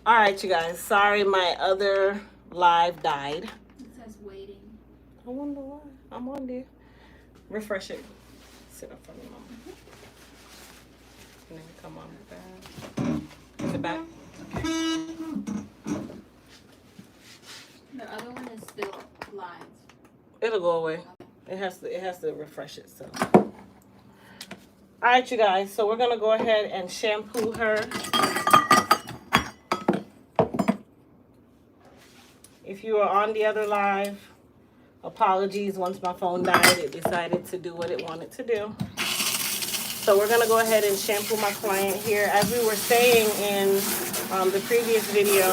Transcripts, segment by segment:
All right, you guys. Sorry, my other live died. It says waiting. I wonder why. I'm on there. Refresh it. Sit up for me, mom. And then come on back. Is it back? The other one is still live. It'll go away. It has to refresh itself. All right, you guys. So we're gonna go ahead and shampoo her. If you were on the other live, apologies. Once my phone died, it decided to do what it wanted to do. So we're gonna go ahead and shampoo my client here. As we were saying in the previous video,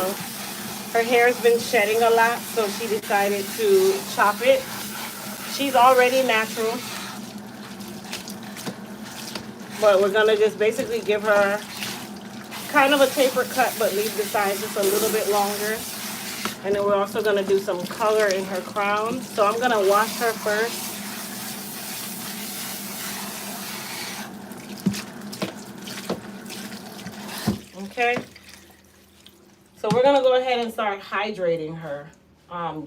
her hair's been shedding a lot, so she decided to chop it. She's already natural, but we're gonna just basically give her kind of a taper cut, but leave the sides just a little bit longer. And then we're also gonna do some color in her crown. So I'm gonna wash her first. Okay. So we're gonna go ahead and start hydrating her.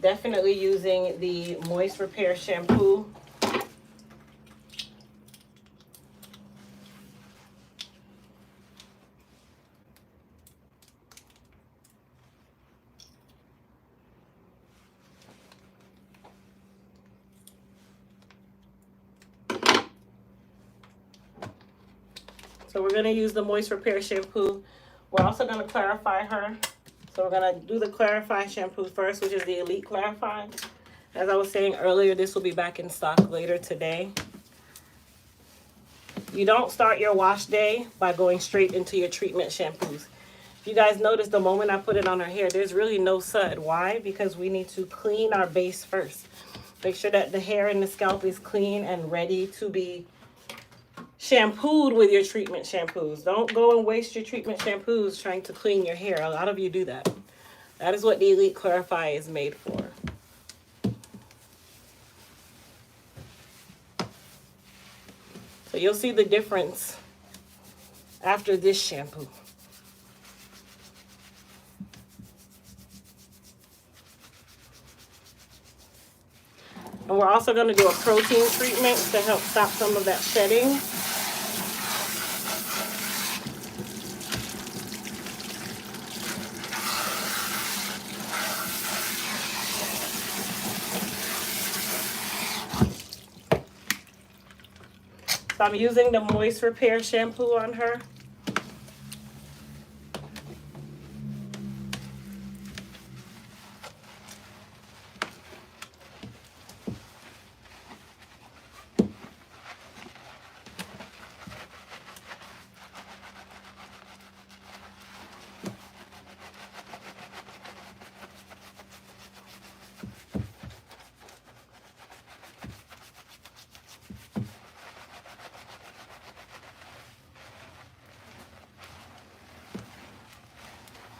Definitely using the Moist Repair shampoo. So we're gonna use the Moist Repair shampoo. We're also gonna clarify her. So we're gonna do the Clarify shampoo first, which is the Elite Clarify. As I was saying earlier, this will be back in stock later today. You don't start your wash day by going straight into your treatment shampoos. If you guys notice, the moment I put it on her hair, there's really no sud. Why? Because we need to clean our base first. Make sure that the hair and the scalp is clean and ready to be shampooed with your treatment shampoos. Don't go and waste your treatment shampoos trying to clean your hair. A lot of you do that. That is what the Elite Clarify is made for. So you'll see the difference after this shampoo. And we're also going to do a protein treatment to help stop some of that shedding. So I'm using the Moist Repair shampoo on her.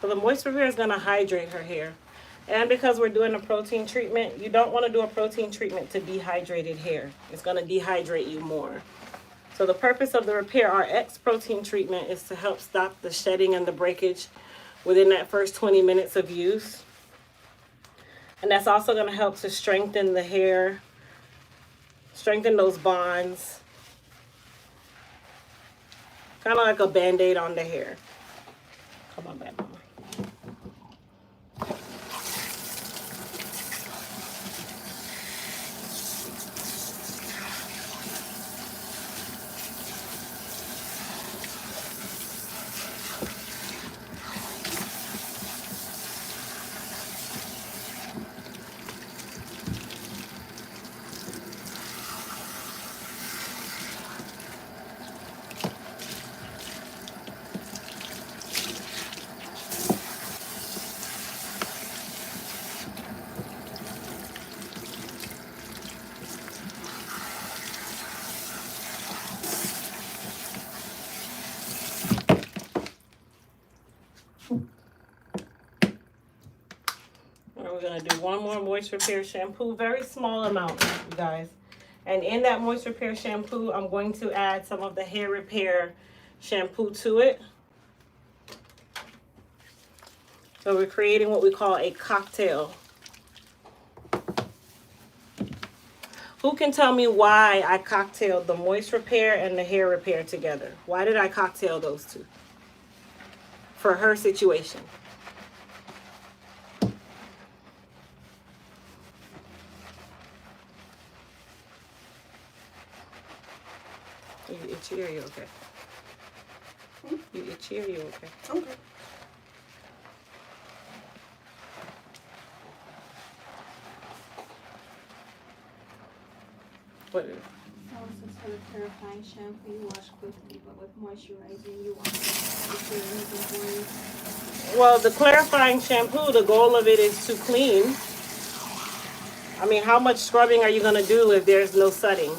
So the Moist Repair is going to hydrate her hair. And because we're doing a protein treatment, you don't want to do a protein treatment to dehydrated hair. It's going to dehydrate you more. So the purpose of the Repair RX protein treatment is to help stop the shedding and the breakage within that first 20 minutes of use. And that's also going to help to strengthen the hair, strengthen those bonds. Kind of like a Band-Aid on the hair. Come on back, Mama. We're going to do one more Moist Repair shampoo, very small amount, you guys. And in that Moist Repair shampoo, I'm going to add some of the Hair Repair shampoo to it. So we're creating what we call a cocktail. Who can tell me why I cocktailed the moist repair and the hair repair together? Why did I cocktail those two? For her situation. You itchy or you okay? You itchy or you okay? Okay. What is it? So it's a sort of clarifying shampoo you wash quickly, but with moisturizing you want to make it. Well, the clarifying shampoo, the goal of it is to clean. I mean, how much scrubbing are you going to do if there's no setting?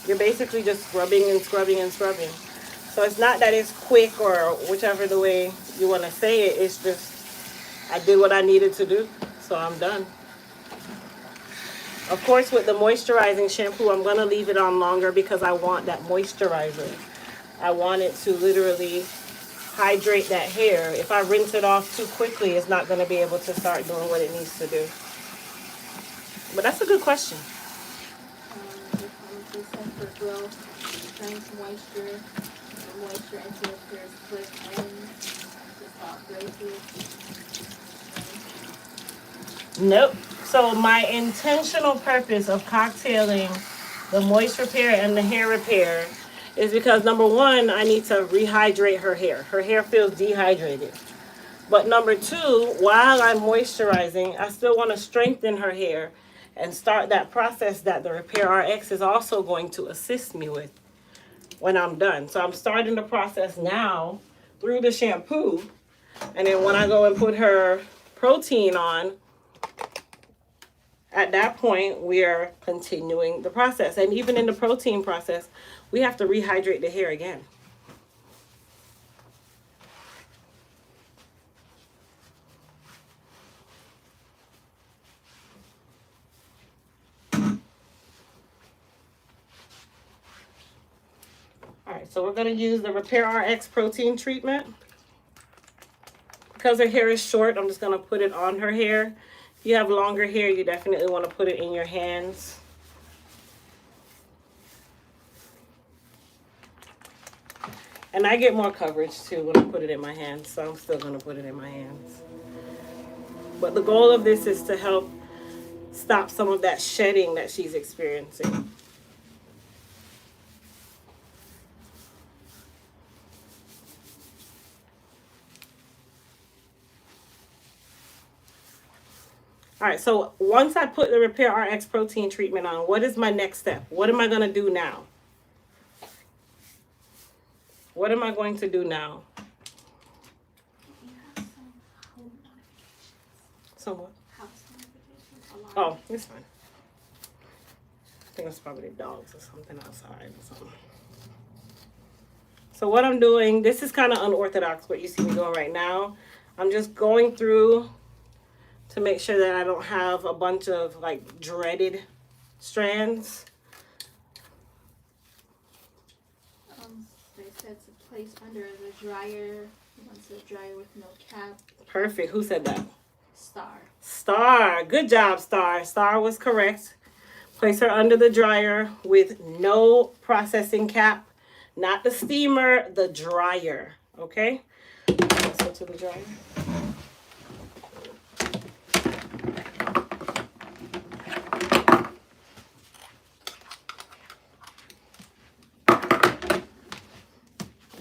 You're basically just scrubbing and scrubbing and scrubbing. So it's not that it's quick or whichever the way you want to say it. It's just I did what I needed to do, so I'm done. Of course, with the moisturizing shampoo, I'm going to leave it on longer because I want that moisturizer. I want it to literally hydrate that hair. If I rinse it off too quickly, it's not going to be able to start doing what it needs to do. But that's a good question. They said for growth, strength, moisture, the moisture until it appears quick and to stop breakage. Nope. So my intentional purpose of cocktailing the moist repair and the hair repair is because number one, I need to rehydrate her hair. Her hair feels dehydrated. But number two, while I'm moisturizing, I still want to strengthen her hair and start that process that the Repair RX is also going to assist me with when I'm done. So I'm starting the process now through the shampoo. And then when I go and put her protein on, at that point, we are continuing the process. And even in the protein process, we have to rehydrate the hair again. All right, so we're going to use the Repair RX protein treatment. Because her hair is short, I'm just going to put it on her hair. If you have longer hair, you definitely want to put it in your hands. And I get more coverage too when I put it in my hands, so I'm still going to put it in my hands. But the goal of this is to help stop some of that shedding that she's experiencing. All right, so once I put the Repair RX protein treatment on, what is my next step? What am I going to do now? What am I going to do now? You have some home notifications. So what? House notifications. Oh, it's fine. I think it's probably the dogs or something outside or something. So what I'm doing, this is kind of unorthodox what you see me doing right now. I'm just going through to make sure that I don't have a bunch of like dreaded strands. They said to place under the dryer. Once the dryer with no cap. Perfect. Who said that? Star. Star. Good job, Star. Star was correct. Place her under the dryer with no processing cap. Not the steamer, the dryer. Okay? Let's go to the dryer.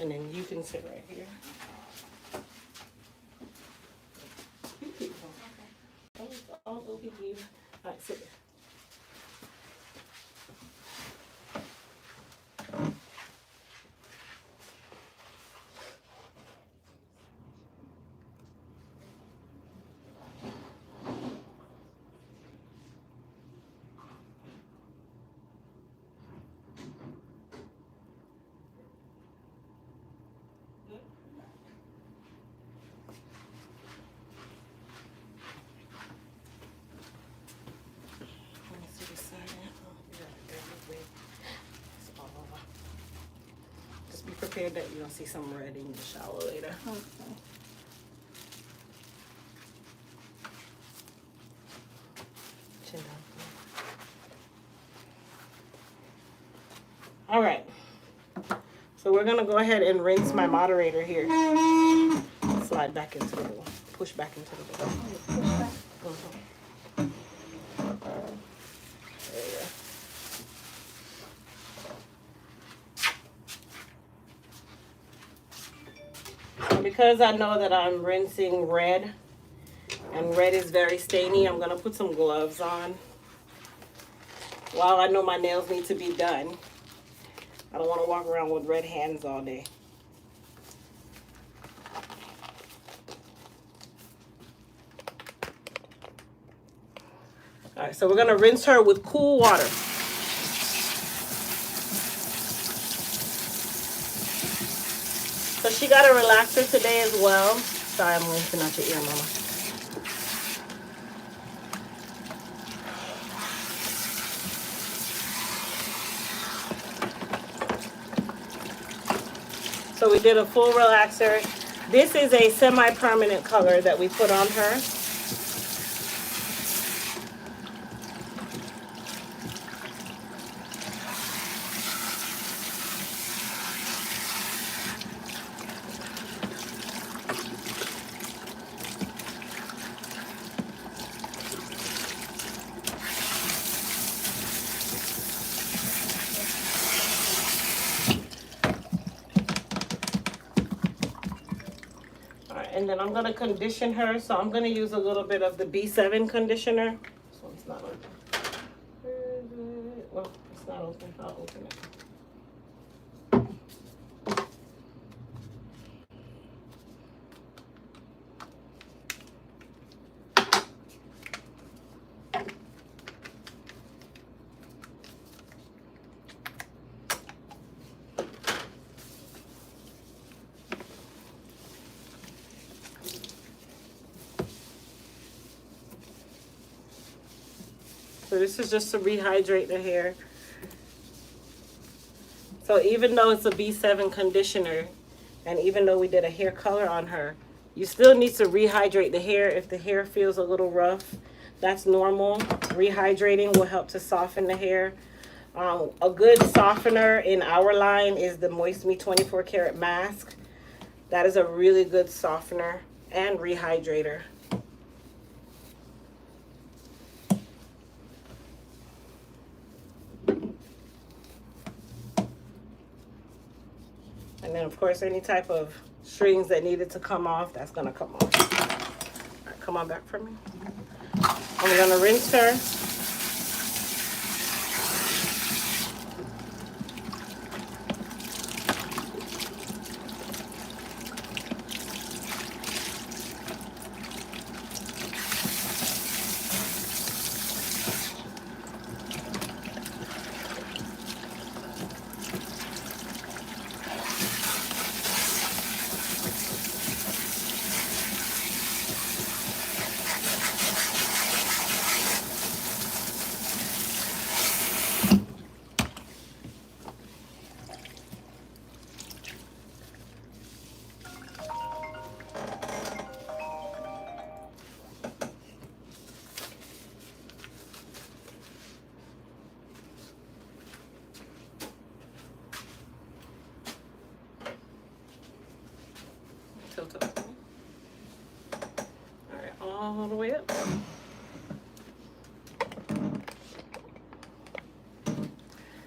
And then you can sit right here. All over you. All right, sit there. Just be prepared that you're gonna see some red in the shower later. Okay. So we're gonna go ahead and rinse my moderator here. Slide back into the bowl. Push back into the bowl. Push back. There you go. And because I know that I'm rinsing red, and red is very stainy, I'm gonna put some gloves on. While I know my nails need to be done, I don't want to walk around with red hands all day. All right, so we're gonna rinse her with cool water. So she got a relaxer today as well. Sorry, I'm rinsing out your ear, Mama. So we did a full relaxer. This is a semi-permanent color that we put on her. And then I'm going to condition her. So I'm going to use a little bit of the B7 conditioner. This one's not open. Where is it? Well, it's not open. I'll open it. So this is just to rehydrate the hair. So even though it's a B7 conditioner, and even though we did a hair color on her, you still need to rehydrate the hair if the hair feels a little rough. That's normal. Rehydrating will help to soften the hair. A good softener in our line is the Moist Me 24 Karat Mask. That is a really good softener and rehydrator. And then, of course, any type of strings that needed to come off, that's going to come off. All right, come on back for me. I'm going to rinse her. Tilt up. All right, all the way up.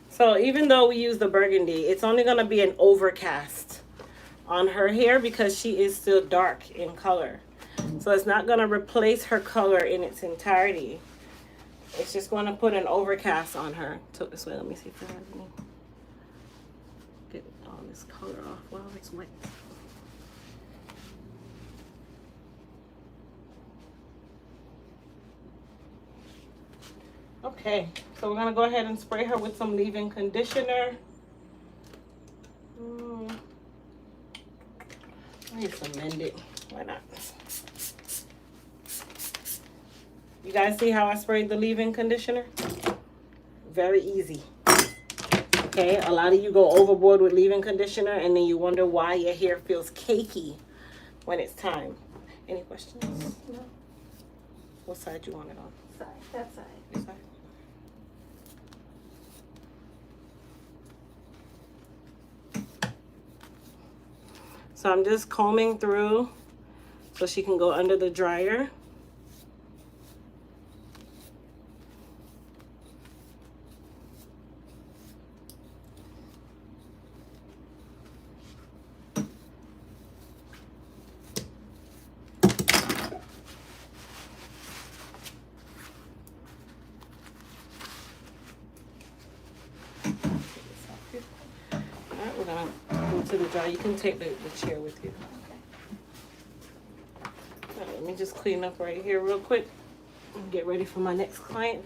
So even though we use the burgundy, it's only going to be an overcast on her hair because she is still dark in color. So it's not going to replace her color in its entirety. It's just going to put an overcast on her. Tilt this way. Let me see if I have any. Get all this color off while it's wet. Okay, so we're going to go ahead and spray her with some leave-in conditioner. I need to mend it. Why not? You guys see how I sprayed the leave-in conditioner? Very easy. Okay, a lot of you go overboard with leave-in conditioner and then you wonder why your hair feels cakey when it's time. Any questions? No? What side you want it on? Side, that side. This side? So I'm just combing through so she can go under the dryer. Alright, we're gonna go to the dryer. You can take the chair with you. Alright, let me just clean up right here real quick and get ready for my next client.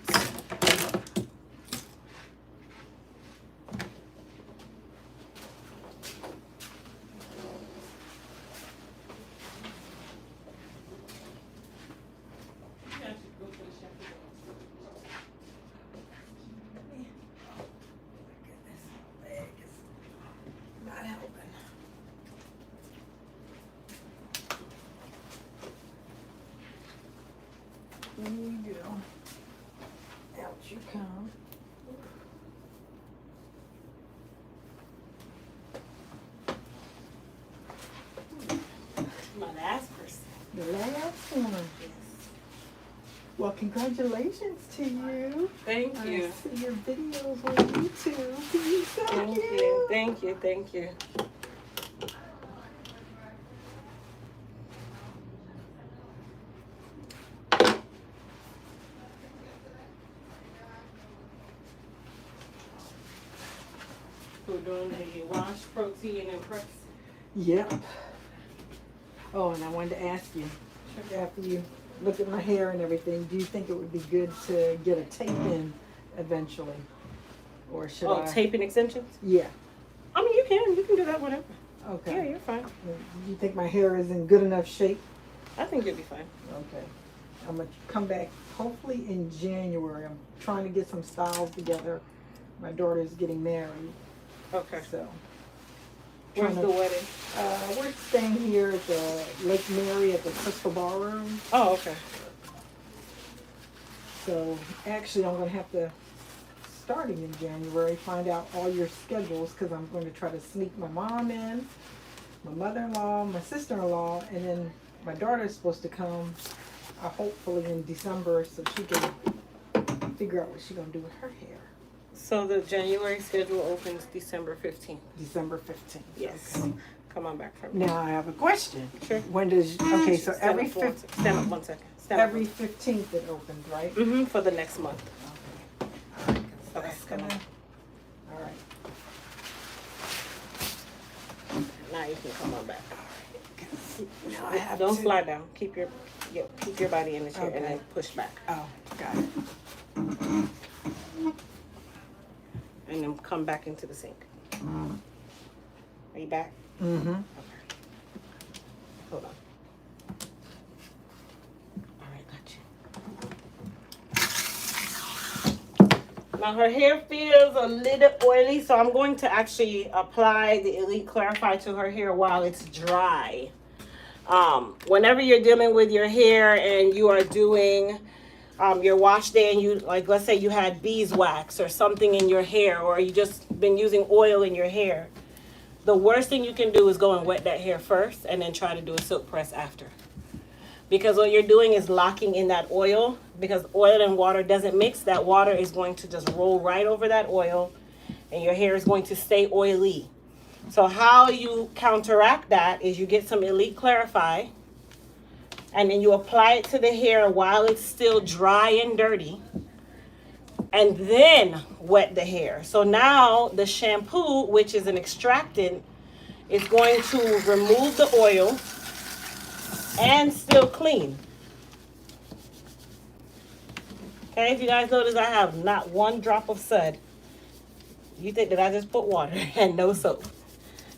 There you go. Out you come. My last person. The last one. Well, congratulations to you. Thank I you. see your videos on YouTube. You're so Thank cute. you. Thank you. Thank you. We're doing the wash, protein, and press. Yep. Oh, and I wanted to ask you, after you look at my hair and everything, do you think it would be good to get a tape in eventually? Or should Oh, I? taping extensions? Yeah. I mean, you can do that whenever. Okay. Yeah, you're fine. Do you think my hair is in good enough shape? I think you'll be fine. Okay. I'm going to come back hopefully in January. I'm trying to get some styles together. My daughter's getting married, Okay. so. Where's the wedding? We're staying here at the Lake Mary at the Crystal Ballroom. Oh, okay. So actually, I'm going to have to, starting in January, find out all your schedules because I'm going to try to sneak my mom in, my mother-in-law, my sister-in-law, and then my daughter's supposed to come hopefully in December so she can figure out what she's going to do with her hair. So the January schedule opens December 15th. December 15th. Yes. Okay. Come on back from me. Now I have a question. Sure. When does, okay, so Stand every up for one fifth, sec- Stand up 1 second. Stand up every one 15th it opens, right? second. Mm-hmm, for the next month. Okay. All right. 'Cause Okay, that's come gonna, on. all right. Now you can come on back. Now I have Don't to- slide down. Keep your body in the chair and Okay. then push back. Oh, got it. And then come back into the sink. Are you back? Mm-hmm. Okay. Hold on. All right, got you. Now her hair feels a little oily, so I'm going to actually apply the Elite Clarify to her hair while it's dry. Whenever you're dealing with your hair and you are doing your wash day and you, like, let's say you had beeswax or something in your hair, or you just been using oil in your hair, the worst thing you can do is go and wet that hair first and then try to do a silk press after. Because what you're doing is locking in that oil. Because oil and water doesn't mix, that water is going to just roll right over that oil and your hair is going to stay oily. So how you counteract that is you get some Elite Clarify and then you apply it to the hair while it's still dry and dirty, and then wet the hair. So now the shampoo, which is an extractant, is going to remove the oil and still clean. Okay, if you guys notice, I have not one drop of sud. You think that I just put water and no soap.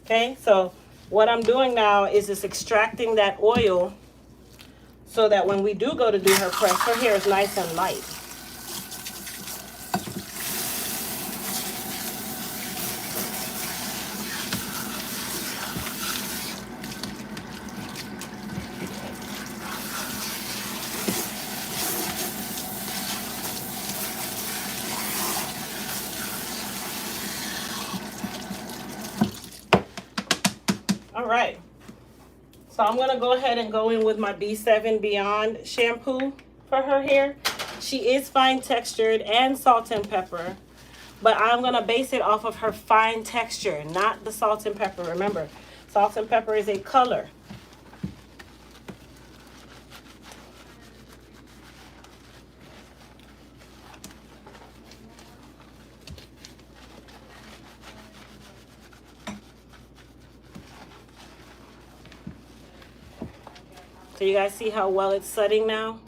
Okay, so what I'm doing now is just extracting that oil so that when we do go to do her press, her hair is nice and light. All right. So I'm gonna go ahead and go in with my B7 Beyond shampoo for her hair. She is fine textured and salt and pepper, but I'm gonna base it off of her fine texture, not the salt and pepper. Remember, salt and pepper is a color. So you guys see how well it's setting now?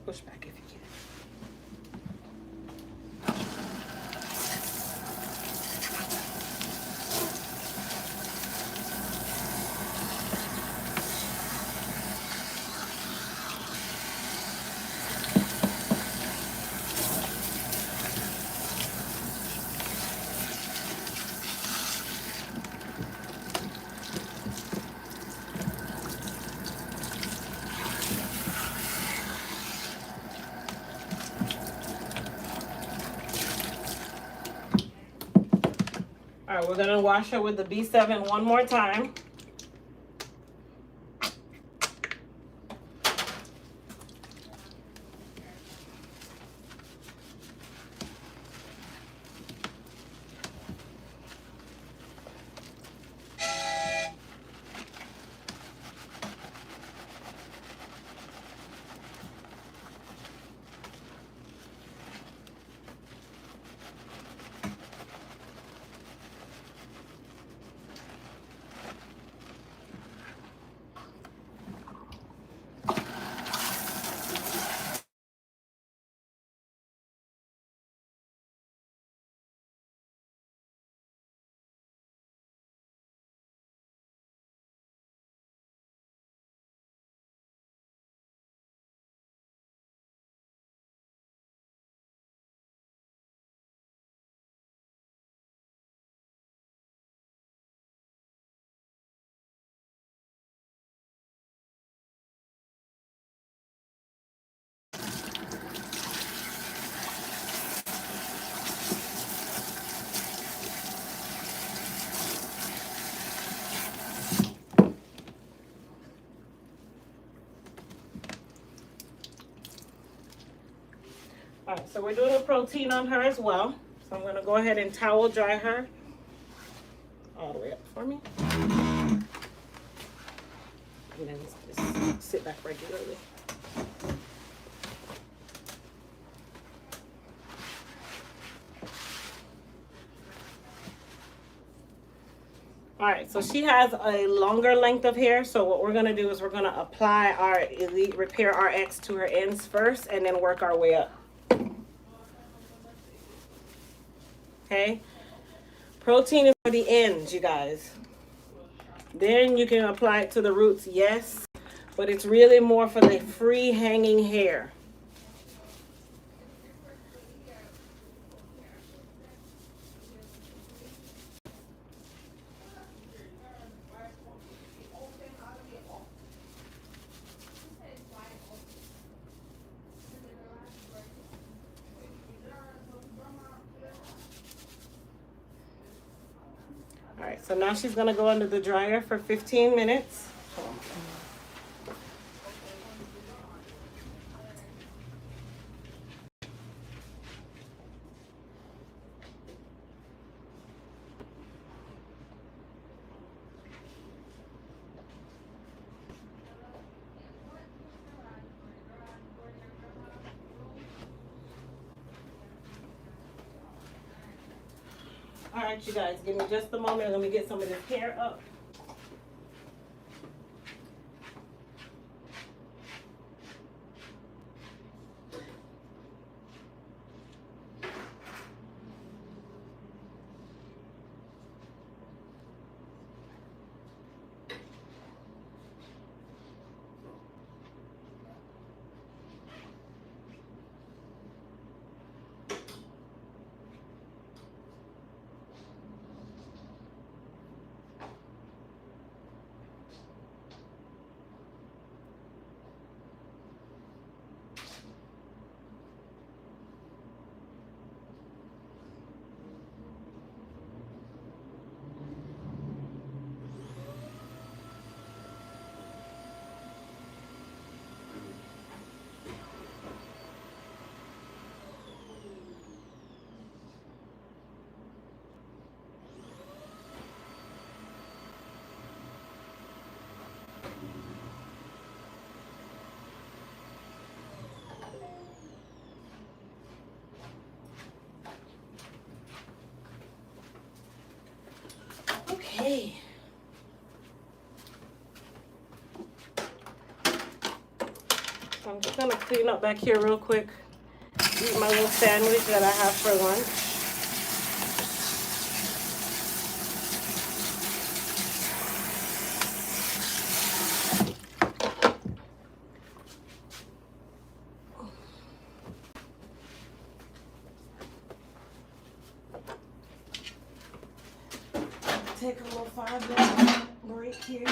Push back if you can. All right, we're gonna wash her with the B7 one more time. All right, so we're doing a protein on her as well. So I'm gonna go ahead and towel dry her all the way up for me. And then just sit back regularly. All right, so she has a longer length of hair. So what we're gonna do is we're gonna apply our Elite Repair RX to her ends first and then work our way up. Okay, protein is for the ends, you guys. Then you can apply it to the roots, yes, but it's really more for the free hanging hair. All right, so now she's gonna go under the dryer for 15 minutes. All right, you guys, give me just a moment. Let me get some of this hair up. Okay. I'm just gonna clean up back here real quick. Eat my little sandwich that I have for lunch. Take a little 5-minute break here.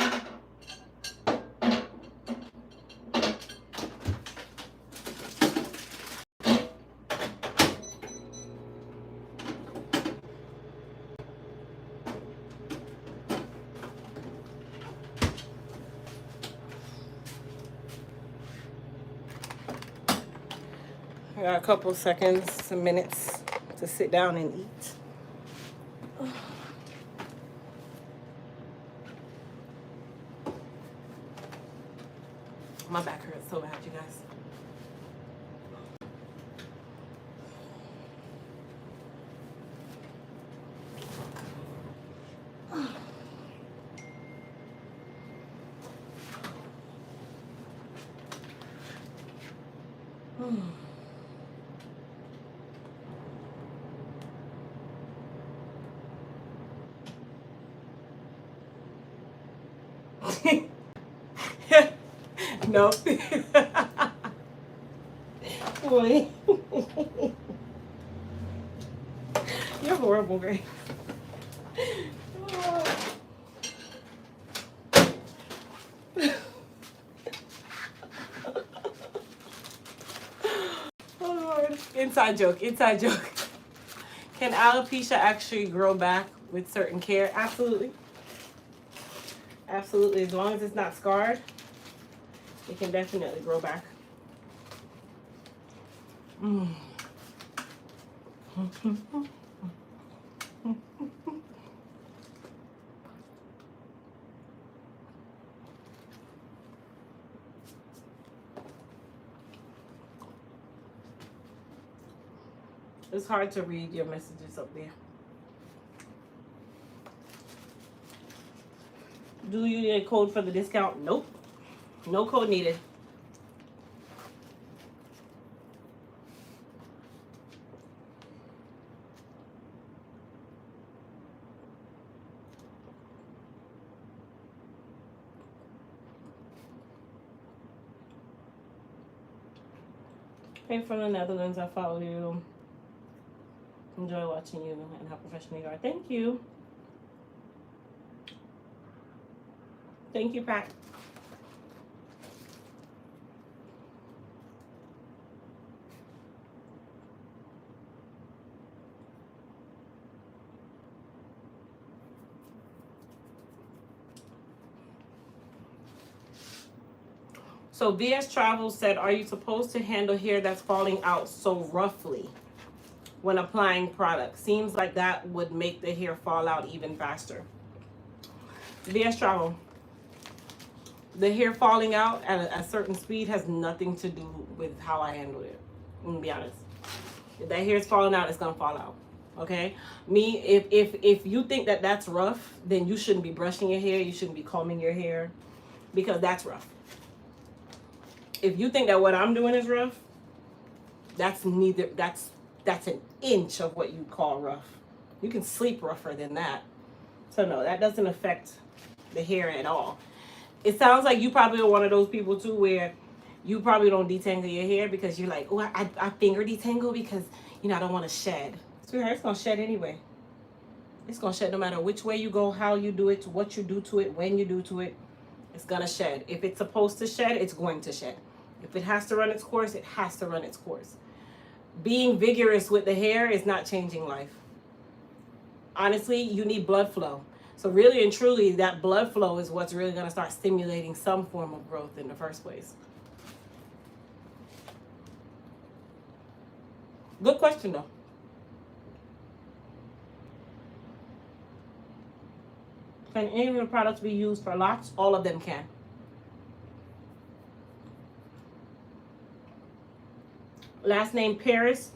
I got a couple seconds, some minutes to sit down and eat. My back hurts so bad, you guys. No. Boy. You're horrible, Grace. Oh, Lord. Inside joke, inside joke. Can alopecia actually grow back with certain care? Absolutely. Absolutely. As long as it's not scarred, it can definitely grow back. It's hard to read your messages up there. Do you need a code for the discount? Nope. No code needed. Hey, from the Netherlands, I follow you. Enjoy watching you and how professional you are. Thank you. Thank you, Pat. So VS Travel said, are you supposed to handle hair that's falling out so roughly when applying product? Seems like that would make the hair fall out even faster. VS Travel, the hair falling out at a certain speed has nothing to do with how I handle it. I'm gonna be honest. If that hair is falling out, it's gonna fall out. Okay? If you think that that's rough, then you shouldn't be brushing your hair. You shouldn't be combing your hair because that's rough. If you think that what I'm doing is rough, that's an inch of what you call rough. You can sleep rougher than that. So no, that doesn't affect the hair at all. It sounds like you probably are one of those people too where you probably don't detangle your hair because you're like, oh, I finger detangle because, you know, I don't want to shed. Sweetheart, it's going to shed anyway. It's going to shed no matter which way you go, how you do it, what you do to it, when you do to it. It's going to shed. If it's supposed to shed, it's going to shed. If it has to run its course, it has to run its course. Being vigorous with the hair is not changing life. Honestly, you need blood flow. So really and truly, that blood flow is what's really going to start stimulating some form of growth in the first place. Good question, though. Can any of the products be used for locks? All of them can. Last name Paris.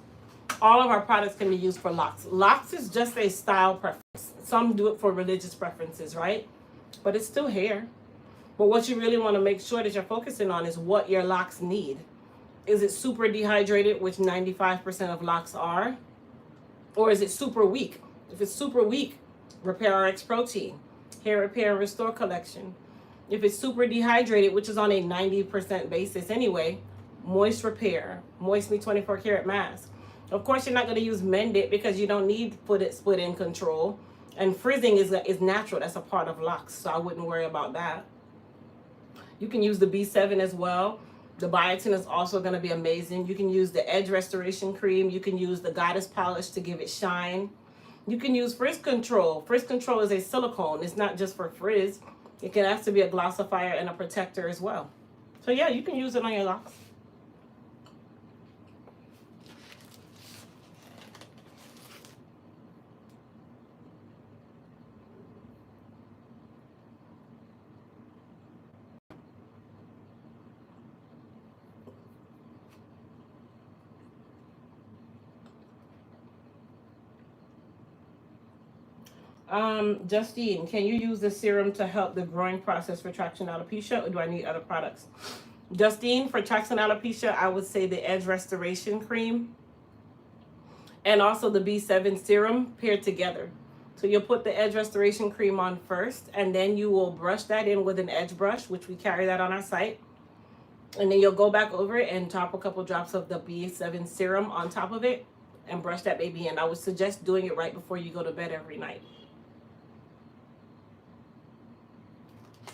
All of our products can be used for locks. Locks is just a style preference. some do it for religious preferences, right? But it's still hair. But what you really want to make sure that you're focusing on is what your locks need. Is it super dehydrated, which 95% of locks are? Or is it super weak? If it's super weak, Repair RX Protein, Hair Repair and Restore Collection. If it's super dehydrated, which is on a 90% basis anyway, Moist Repair, Moist Me 24 Karat Mask. Of course, you're not going to use Mend It because you don't need split in control. And frizzing is natural. That's a part of locks, so I wouldn't worry about that. You can use the B7 as well. The biotin is also going to be amazing. You can use the Edge Restoration Cream. You can use the Goddess Polish to give it shine. You can use Frizz Control. Frizz Control is a silicone. It's not just for frizz. It can actually be a glossifier and a protector as well. So yeah, you can use it on your locks. Justine, can you use the serum to help the growing process for traction alopecia, or do I need other products? Justine, for traction alopecia, I would say the Edge Restoration Cream and also the B7 serum paired together. So you'll put the Edge Restoration Cream on first, and then you will brush that in with an edge brush, which we carry that on our site. And then you'll go back over it and top a couple drops of the B7 serum on top of it and brush that baby in. I would suggest doing it right before you go to bed every night.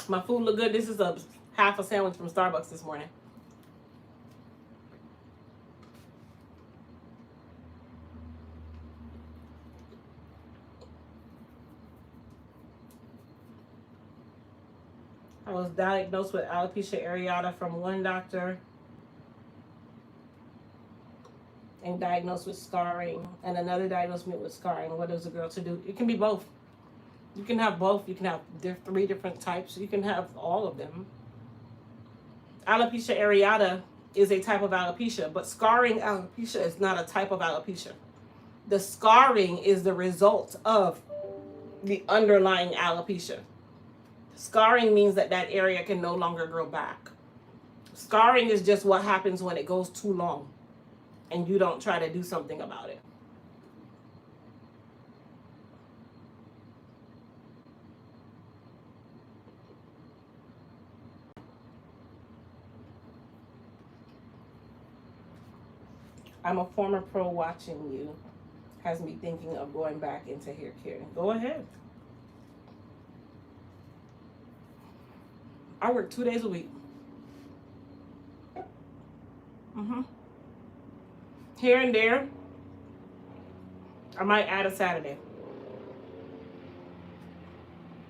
My food look good. This is a half a sandwich from Starbucks this morning. I was diagnosed with alopecia areata from one doctor and diagnosed with scarring, and another diagnosed me with scarring. What is a girl to do? It can be both. You can have both. You can have 3 different types. You can have all of them. Alopecia areata is a type of alopecia, but scarring alopecia is not a type of alopecia. The scarring is the result of the underlying alopecia. Scarring means that that area can no longer grow back. Scarring is just what happens when it goes too long and you don't try to do something about it. I'm a former pro. Watching you has me thinking of going back into hair care. Go ahead. I work 2 days a week. Here and there, I might add a Saturday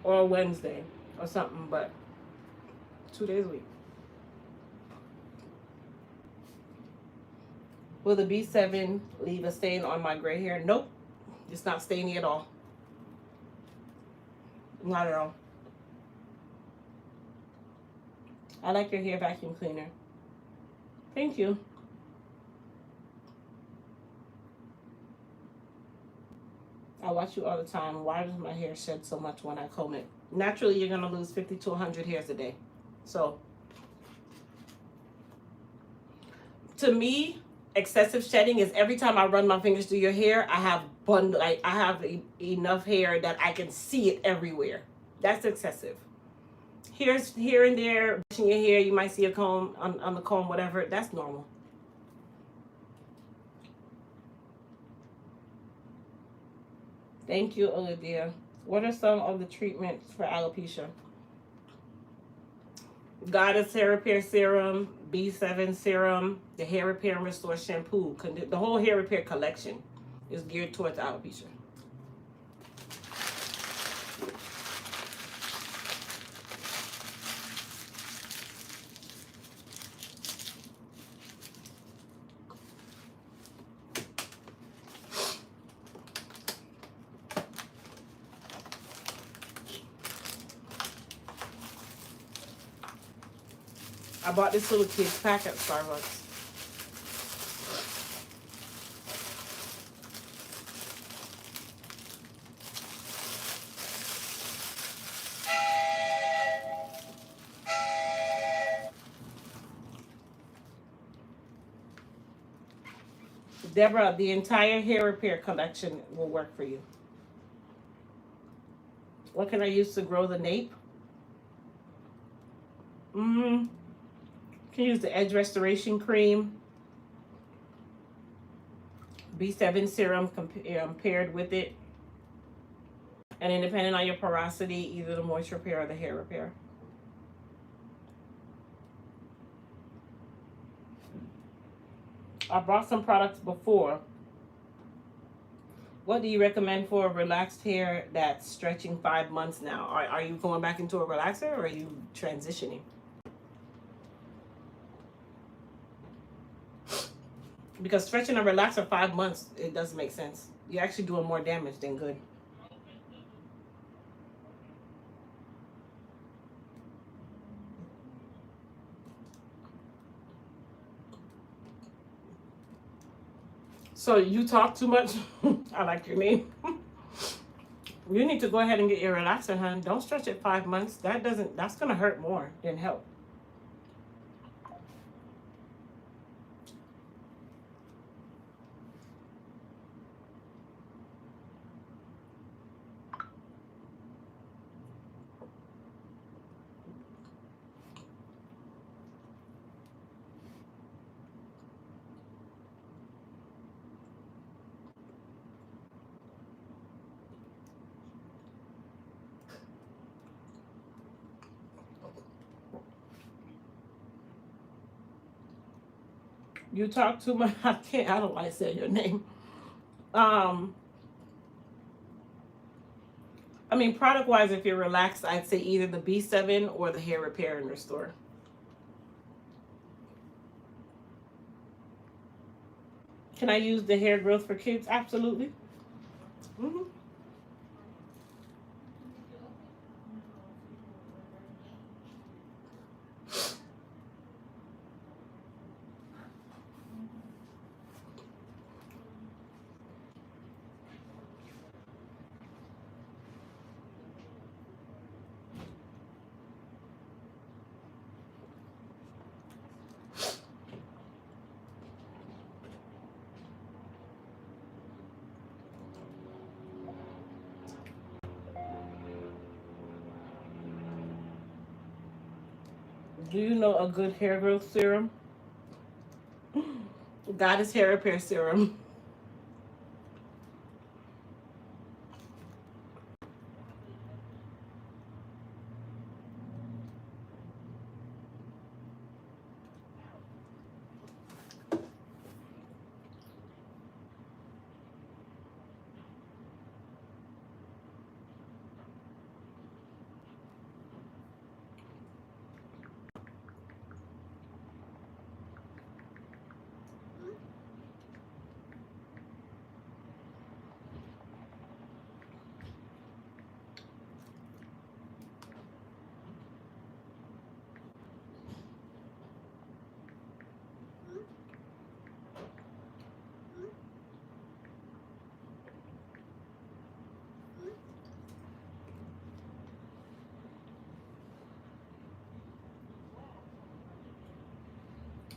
or a Wednesday or something, but 2 days a week. Will the B7 leave a stain on my gray hair? Nope. It's not stainy at all. Not at all. I like your hair vacuum cleaner. Thank you. I watch you all the time. Why does my hair shed so much when I comb it? Naturally, you're going to lose 50 to 100 hairs a day. So, to me, excessive shedding is every time I run my fingers through your hair, I have enough hair that I can see it everywhere. That's excessive. Here's here and there, brushing your hair, you might see a comb on the comb, whatever. That's normal. Thank you, Olivia. What are some of the treatments for alopecia? Goddess Hair Repair Serum, B7 Serum, the Hair Repair and Restore Shampoo. The whole hair repair collection is geared towards alopecia. I bought this little kid's pack at Starbucks. Deborah, the entire hair repair collection will work for you. What can I use to grow the nape? Can use the edge restoration cream, B7 serum paired with it. And then depending on your porosity, either the moisture repair or the hair repair. I bought some products before. What do you recommend for relaxed hair that's stretching 5 months now? Are you going back into a relaxer or are you transitioning? Because stretching a relaxer 5 months, it doesn't make sense. You're actually doing more damage than good. So you talk too much. I like your name. You need to go ahead and get your relaxer, hon. Don't stretch it 5 months. That's gonna hurt more than help. You talk too much. I don't like saying your name. I mean, product wise, if you're relaxed, I'd say either the B7 or the hair repair and restore. Can I use the hair growth for kids? Absolutely. Do you know a good hair growth serum? Goddess hair repair serum.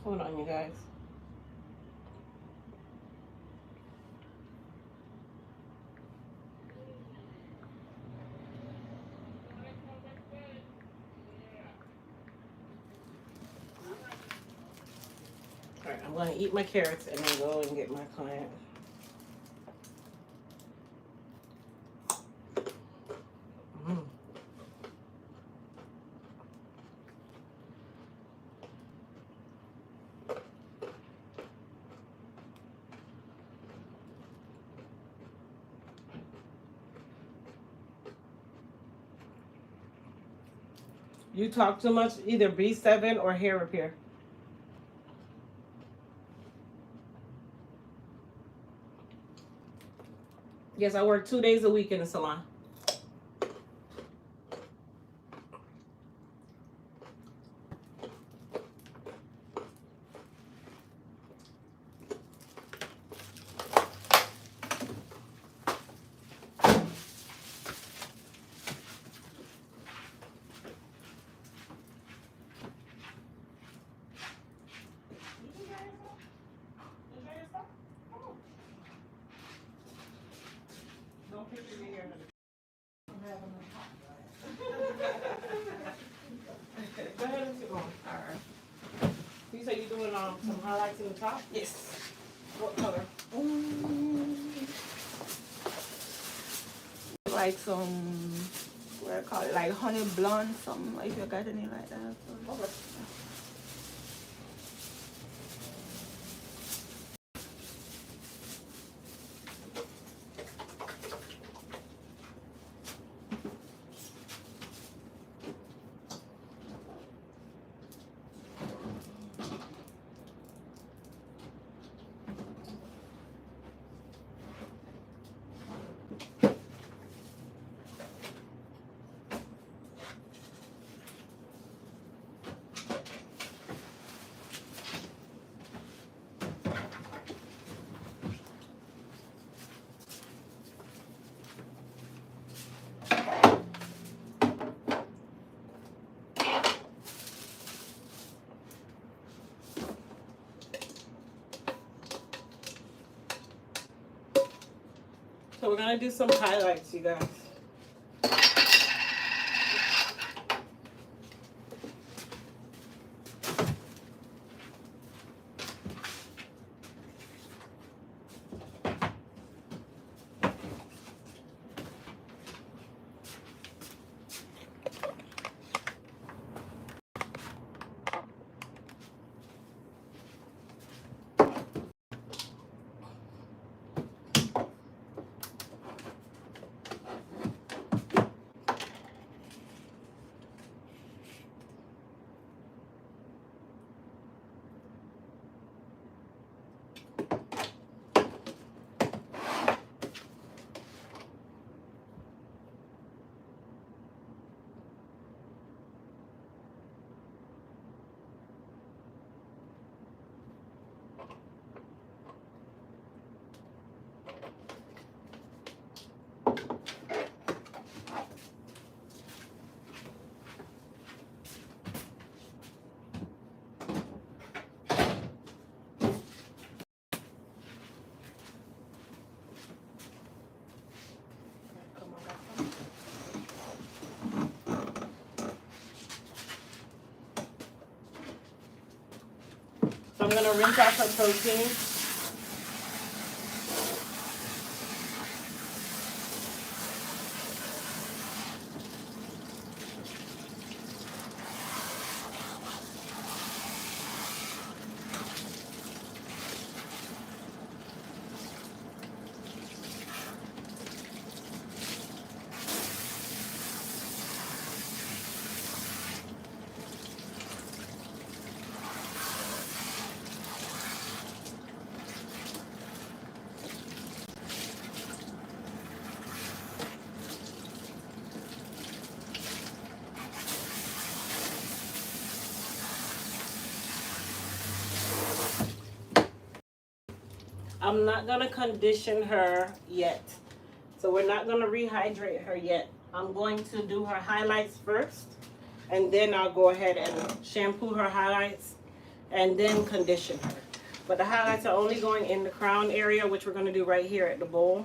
Hold on, you guys. All right, I'm going to eat my carrots and then go and get my client. You talk too much, either B7 or hair repair. Yes, I work 2 days a week in the salon. Enjoy yourself? Come on. some highlights in the top? Yes. What color? Like some, what I call it, like honey blonde, something, if you got any like that. Okay. So we're gonna do some highlights, you guys. So I'm gonna rinse off her protein. I'm not gonna condition her yet. So we're not gonna rehydrate her yet. I'm going to do her highlights first, and then I'll go ahead and shampoo her highlights and then condition her. But the highlights are only going in the crown area, which we're gonna do right here at the bowl.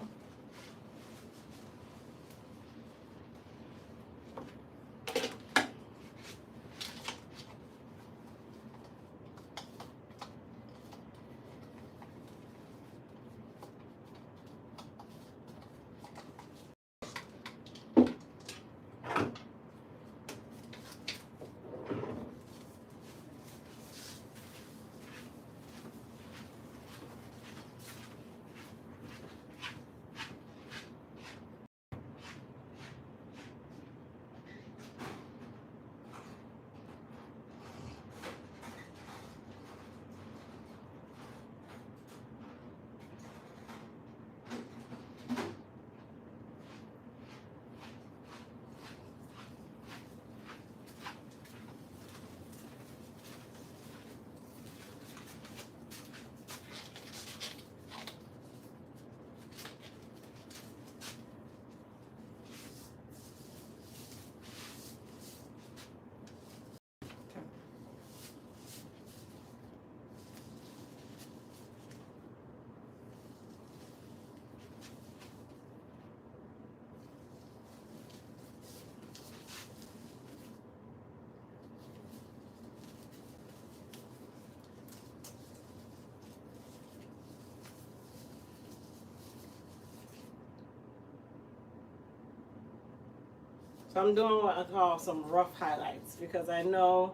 So I'm doing what I call some rough highlights because I know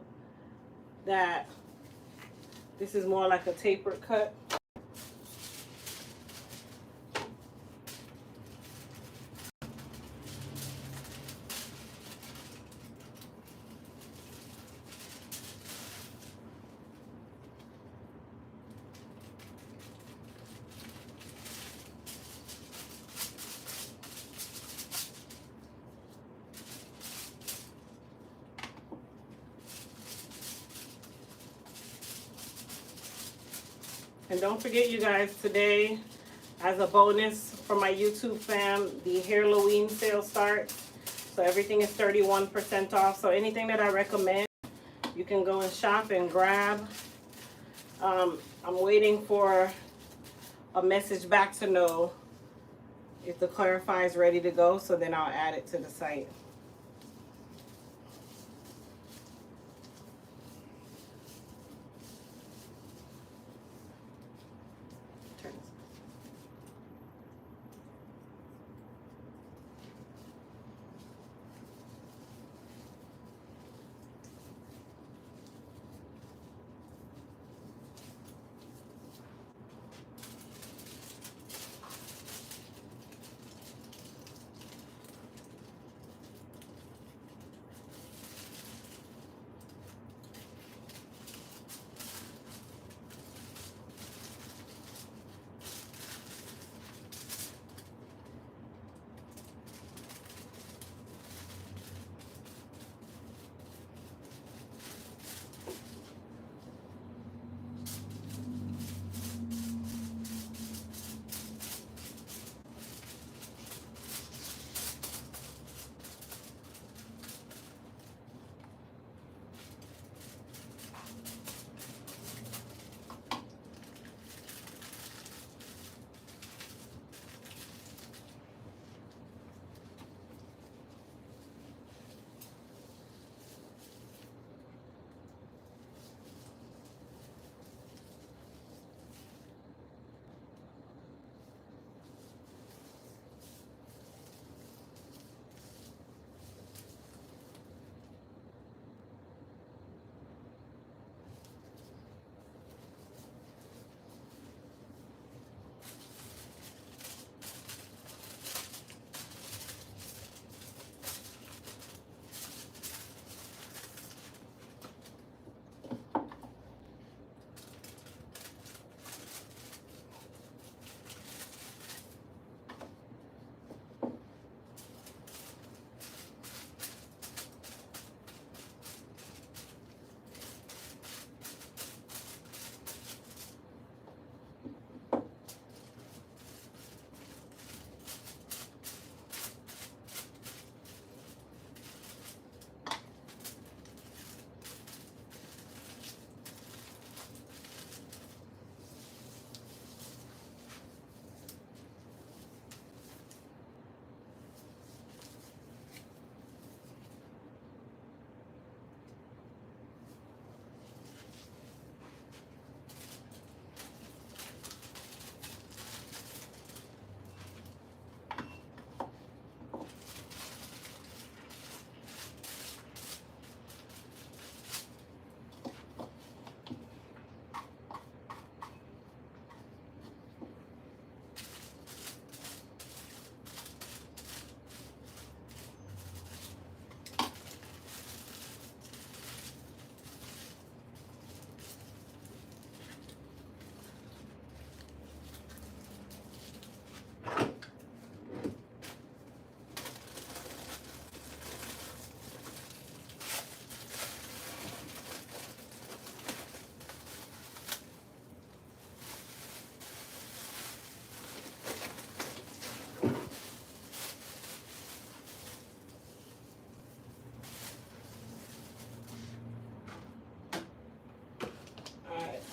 that this is more like a tapered cut. And don't forget, you guys, today, as a bonus for my YouTube fam, the Halloween sale starts. So everything is 31% off. So anything that I recommend, you can go and shop and grab. I'm waiting for a message back to know if the Clarify is ready to go. So then I'll add it to the site. Turn this.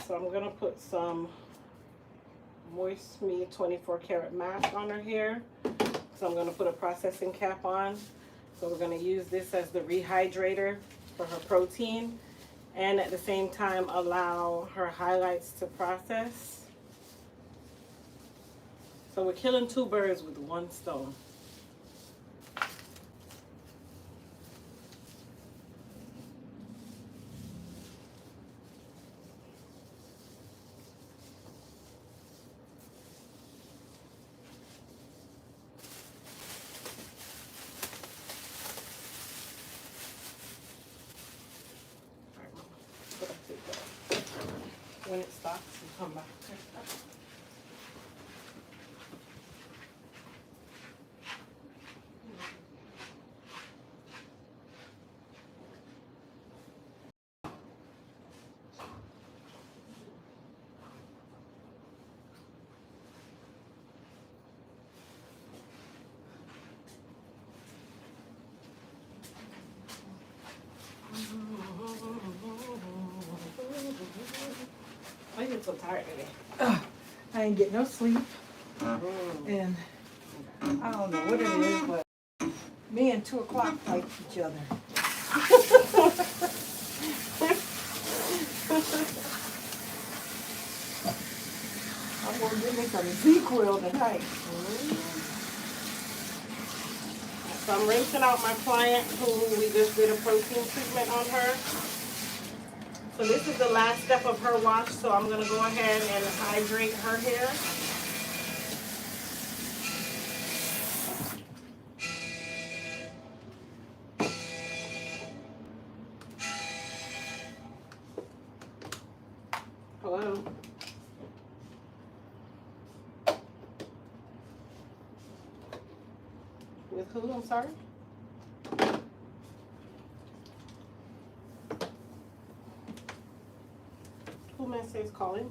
So I'm gonna put some Moist Me 24 karat mask on her hair. So I'm gonna put a processing cap on. So we're gonna use this as the rehydrator for her protein, and at the same time allow her highlights to process. So we're killing two birds with one stone. when it stops, you come back. I get so tired today. I ain't get no sleep, and I don't know what it is, but me and 2 o'clock fight each other. I'm gonna give me some Z-Quil tonight. So I'm rinsing out my client who we just did a protein treatment on her. So this is the last step of her wash, so I'm gonna go ahead and hydrate her hair. Hello. With who? I'm sorry. Who may say is calling?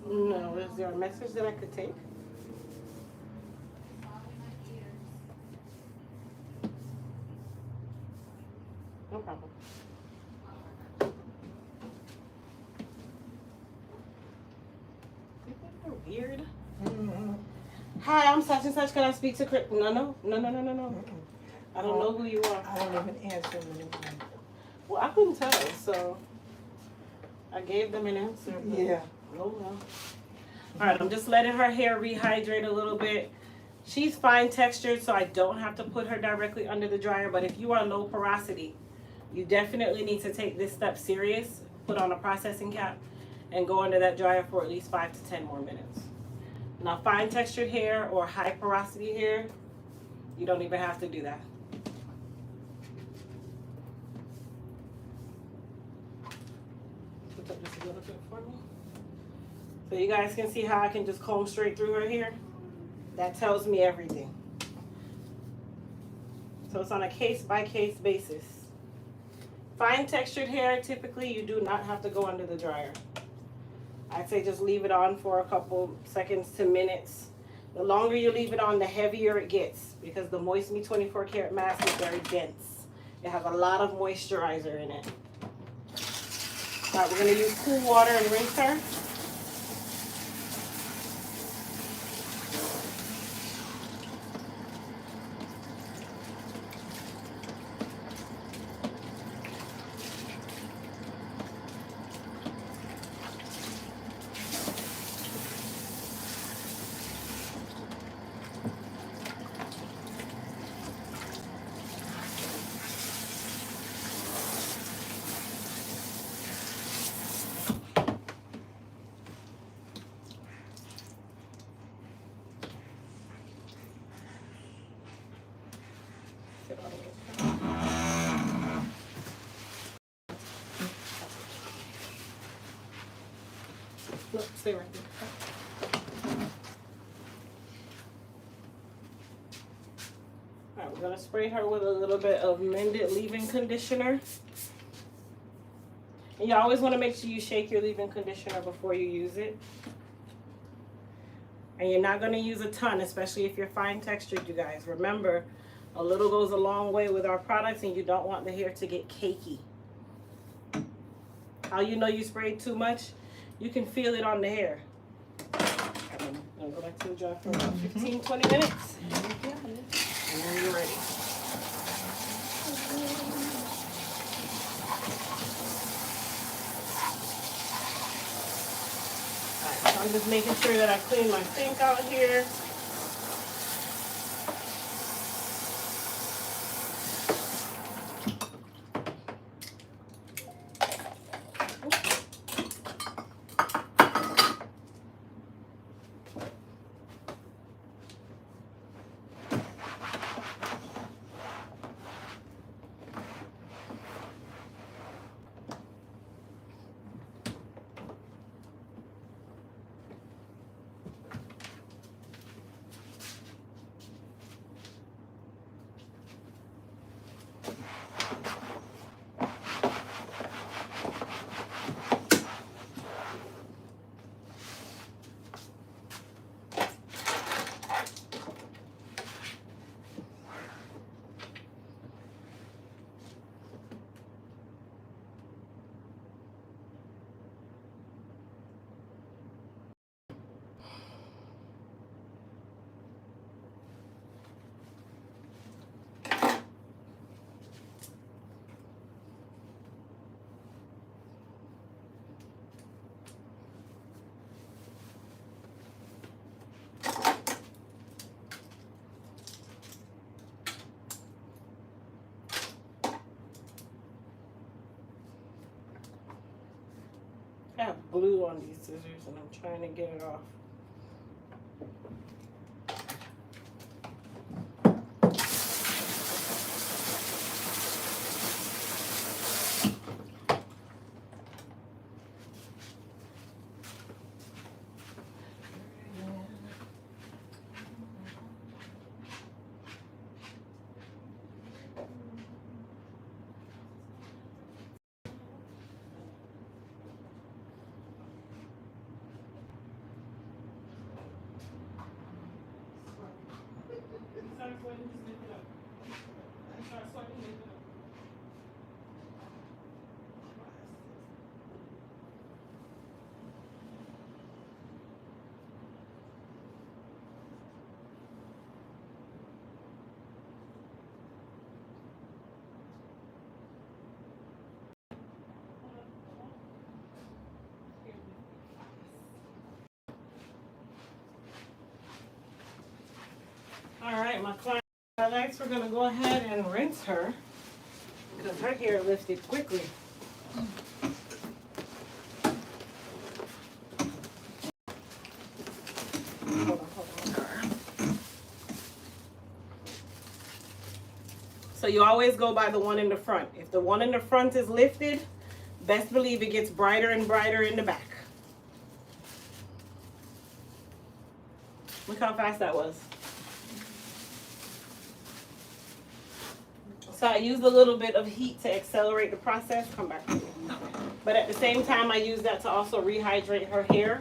No. Is there a message that I could take? No problem. Weird. Hi, I'm such and such. Can I speak to Chris? No. I don't know who you are. I don't even answer them anymore. Well, I couldn't tell, so I gave them an answer. But Yeah. oh well. All right, I'm just letting her hair rehydrate a little bit. She's fine textured, so I don't have to put her directly under the dryer. But if you are low porosity, you definitely need to take this step serious. Put on a processing cap and go under that dryer for at least 5 to 10 more minutes. Now, fine textured hair or high porosity hair, you don't even have to do that. Put up just a little bit for me. So you guys can see how I can just comb straight through her hair. That tells me everything. So it's on a case-by-case basis. Fine textured hair, typically you do not have to go under the dryer. I'd say just leave it on for a couple seconds to minutes. The longer you leave it on, the heavier it gets because the Moist Me 24 Karat mask is very dense. It has a lot of moisturizer in it. All right, we're gonna use cool water and rinse her. No, stay right there. All right, we're gonna spray her with a little bit of Mended leave-in conditioner. And you always want to make sure you shake your leave-in conditioner before you use it. And you're not gonna use a ton, especially if you're fine textured, you guys. Remember, a little goes a long way with our products, and you don't want the hair to get cakey. How you know you sprayed too much? You can feel it on the hair. I'm gonna go back to the dryer for about 15, 20 minutes. And then you're ready. Alright, so I'm just making sure that I clean my sink out here. I have glue on these scissors and I'm trying to get it off. All right, my client highlights, we're gonna go ahead and rinse her because her hair lifted quickly. Hold on. So you always go by the one in the front. If the one in the front is lifted, best believe it gets brighter and brighter in the back. Look how fast that was. So I used a little bit of heat to accelerate the process. Come back to me. But at the same time, I use that to also rehydrate her hair.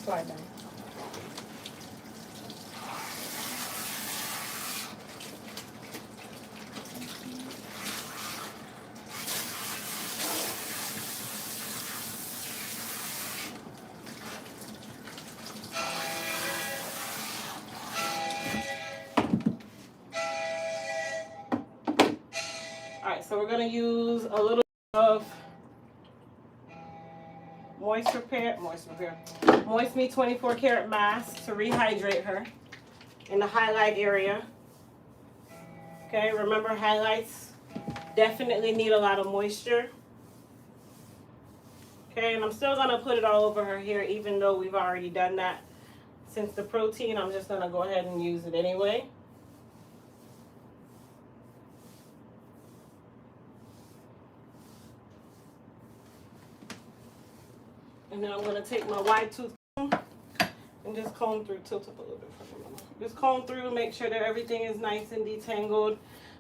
Slide down. So we're going to use a little of Moist Me 24 Karat Mask to rehydrate her in the highlight area. Okay, remember highlights definitely need a lot of moisture. Okay, and I'm still going to put it all over her hair even though we've already done that. Since the protein, I'm just going to go ahead and use it anyway. And then I'm going to take my wide tooth comb and just comb through, tilt up a little bit for me, Mama. Just comb through, make sure that everything is nice and detangled.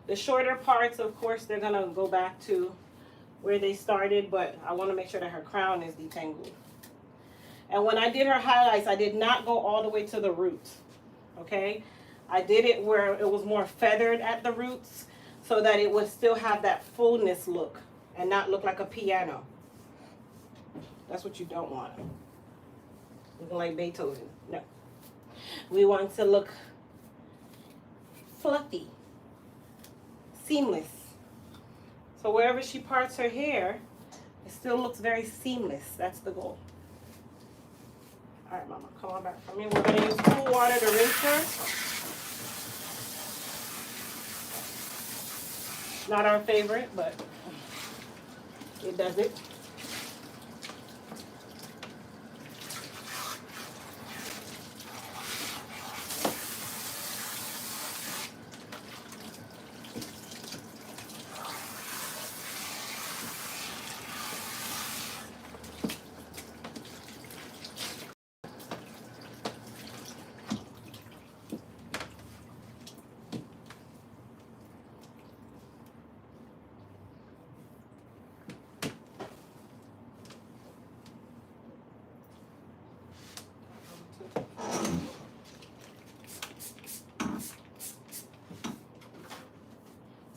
The shorter parts, of course, they're going to go back to where they started, but I want to make sure that her crown is detangled. And when I did her highlights, I did not go all the way to the roots, okay? I did it where it was more feathered at the roots so that it would still have that fullness look and not look like a piano. That's what you don't want. Looking like Beethoven. No. We want to look fluffy, seamless. So wherever she parts her hair, it still looks very seamless. That's the goal. All right, Mama, come on back from me. We're going to use cool water to rinse her. Not our favorite, but it does it.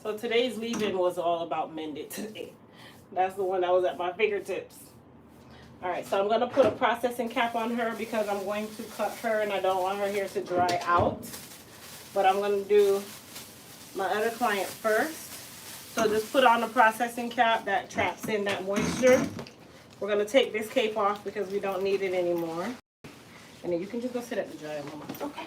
So today's leave-in was all about mended today. That's the one that was at my fingertips. All right, so I'm going to put a processing cap on her because I'm going to cut her and I don't want her hair to dry out. But I'm going to do my other client first. So just put on the processing cap that traps in that moisture. We're going to take this cape off because we don't need it anymore. And then you can just go sit at the dryer, Mama. Okay.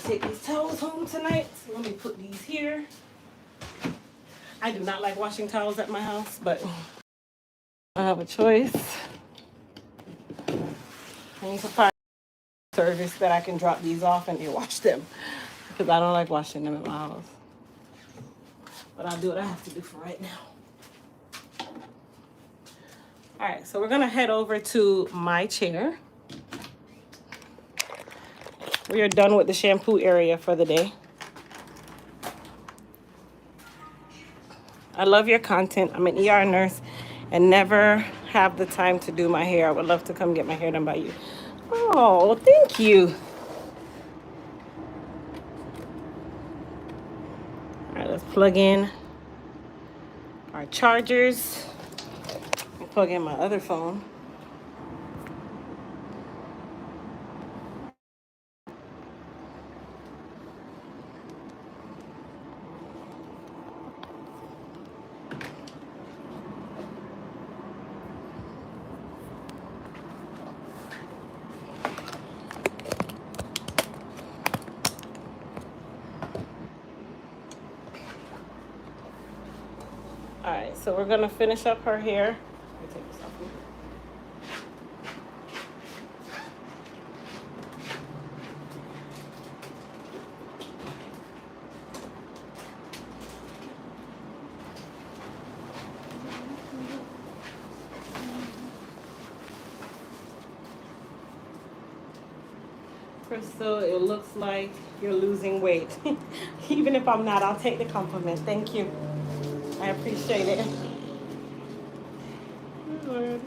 take these towels home tonight. So let me put these here. I do not like washing towels at my house, but I have a choice. I need to find a service that I can drop these off and they wash them, because I don't like washing them at my house. But I'll do what I have to do for right now. All right, so we're gonna head over to my chair. We are done with the shampoo area for the day. I love your content. I'm an ER nurse and never have the time to do my hair. I would love to come get my hair done by you. Oh, thank you. All right, let's plug in our chargers. I'll plug in my other phone. All right, so we're gonna finish up her hair. Let me take this off. Crystal, it looks like you're losing weight. Even if I'm not, I'll take the compliment. Thank you. I appreciate it. Lord.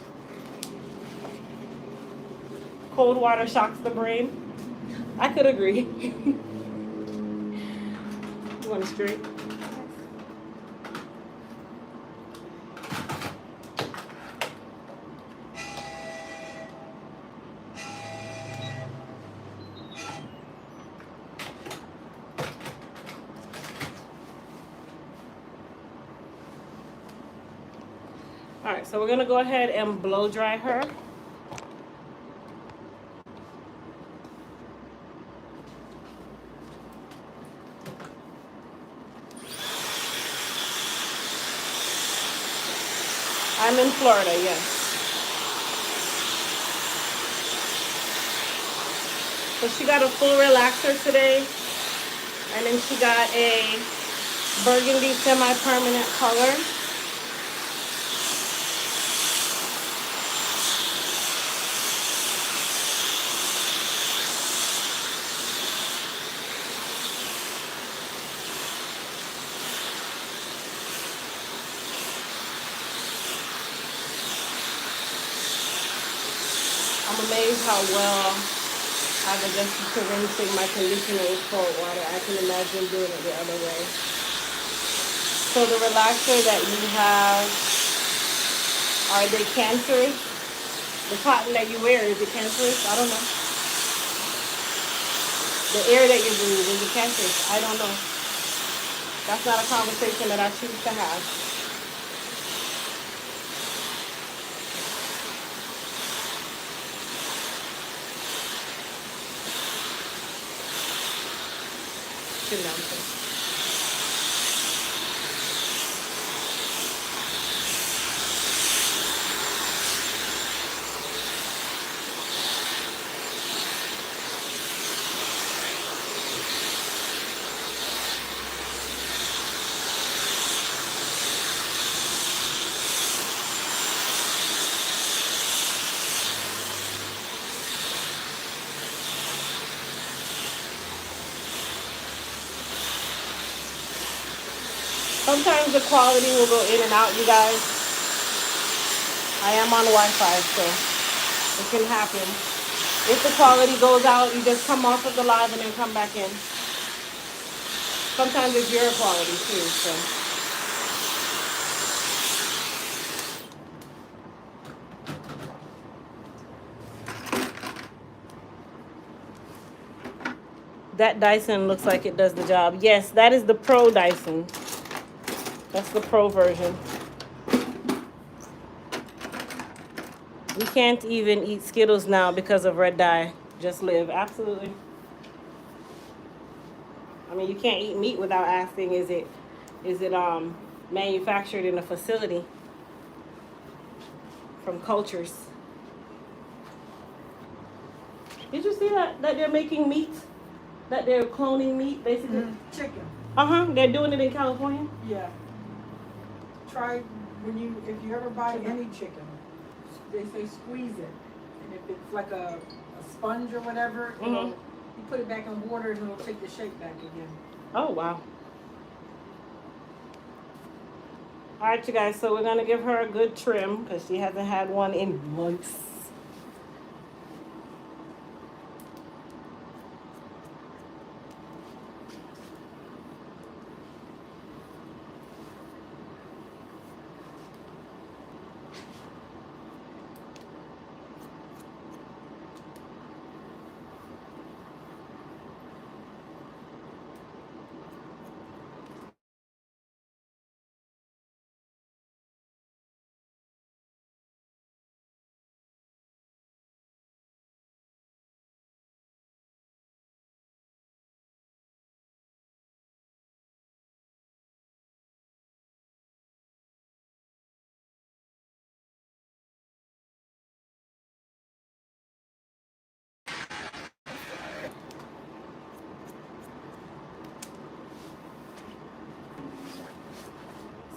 Cold water shocks the brain. I could agree. You want a straight? All right, so we're gonna go ahead and blow dry her. I'm in Florida, yes. So she got a full relaxer today, and then she got a burgundy semi-permanent color. I'm amazed how well I've adjusted to rinsing my conditioner with cold water. I can imagine doing it the other way. So the relaxer that you have, are they cancerous? The cotton that you wear, is it cancerous? I don't know. The air that you breathe, is it cancerous? I don't know. That's not a conversation that I choose to have. Sit down, please. Sometimes the quality will go in and out, you guys. I am on Wi-Fi, so it can happen. If the quality goes out, you just come off of the live and then come back in. Sometimes it's your quality too, so. That Dyson looks like it does the job. Yes, that is the Pro Dyson. That's the Pro version. We can't even eat Skittles now because of red dye. Just live. Absolutely. I mean, you can't eat meat without asking, is it manufactured in a facility from cultures? Did you see that they're making meat? That they're cloning meat, basically? Chicken. They're doing it in California? Yeah. Try if you ever buy any chicken, they say squeeze it. And if it's like a sponge or whatever, you put it back in water and it'll take the shape back again. Oh, wow. All right, you guys, so we're going to give her a good trim because she hasn't had one in months.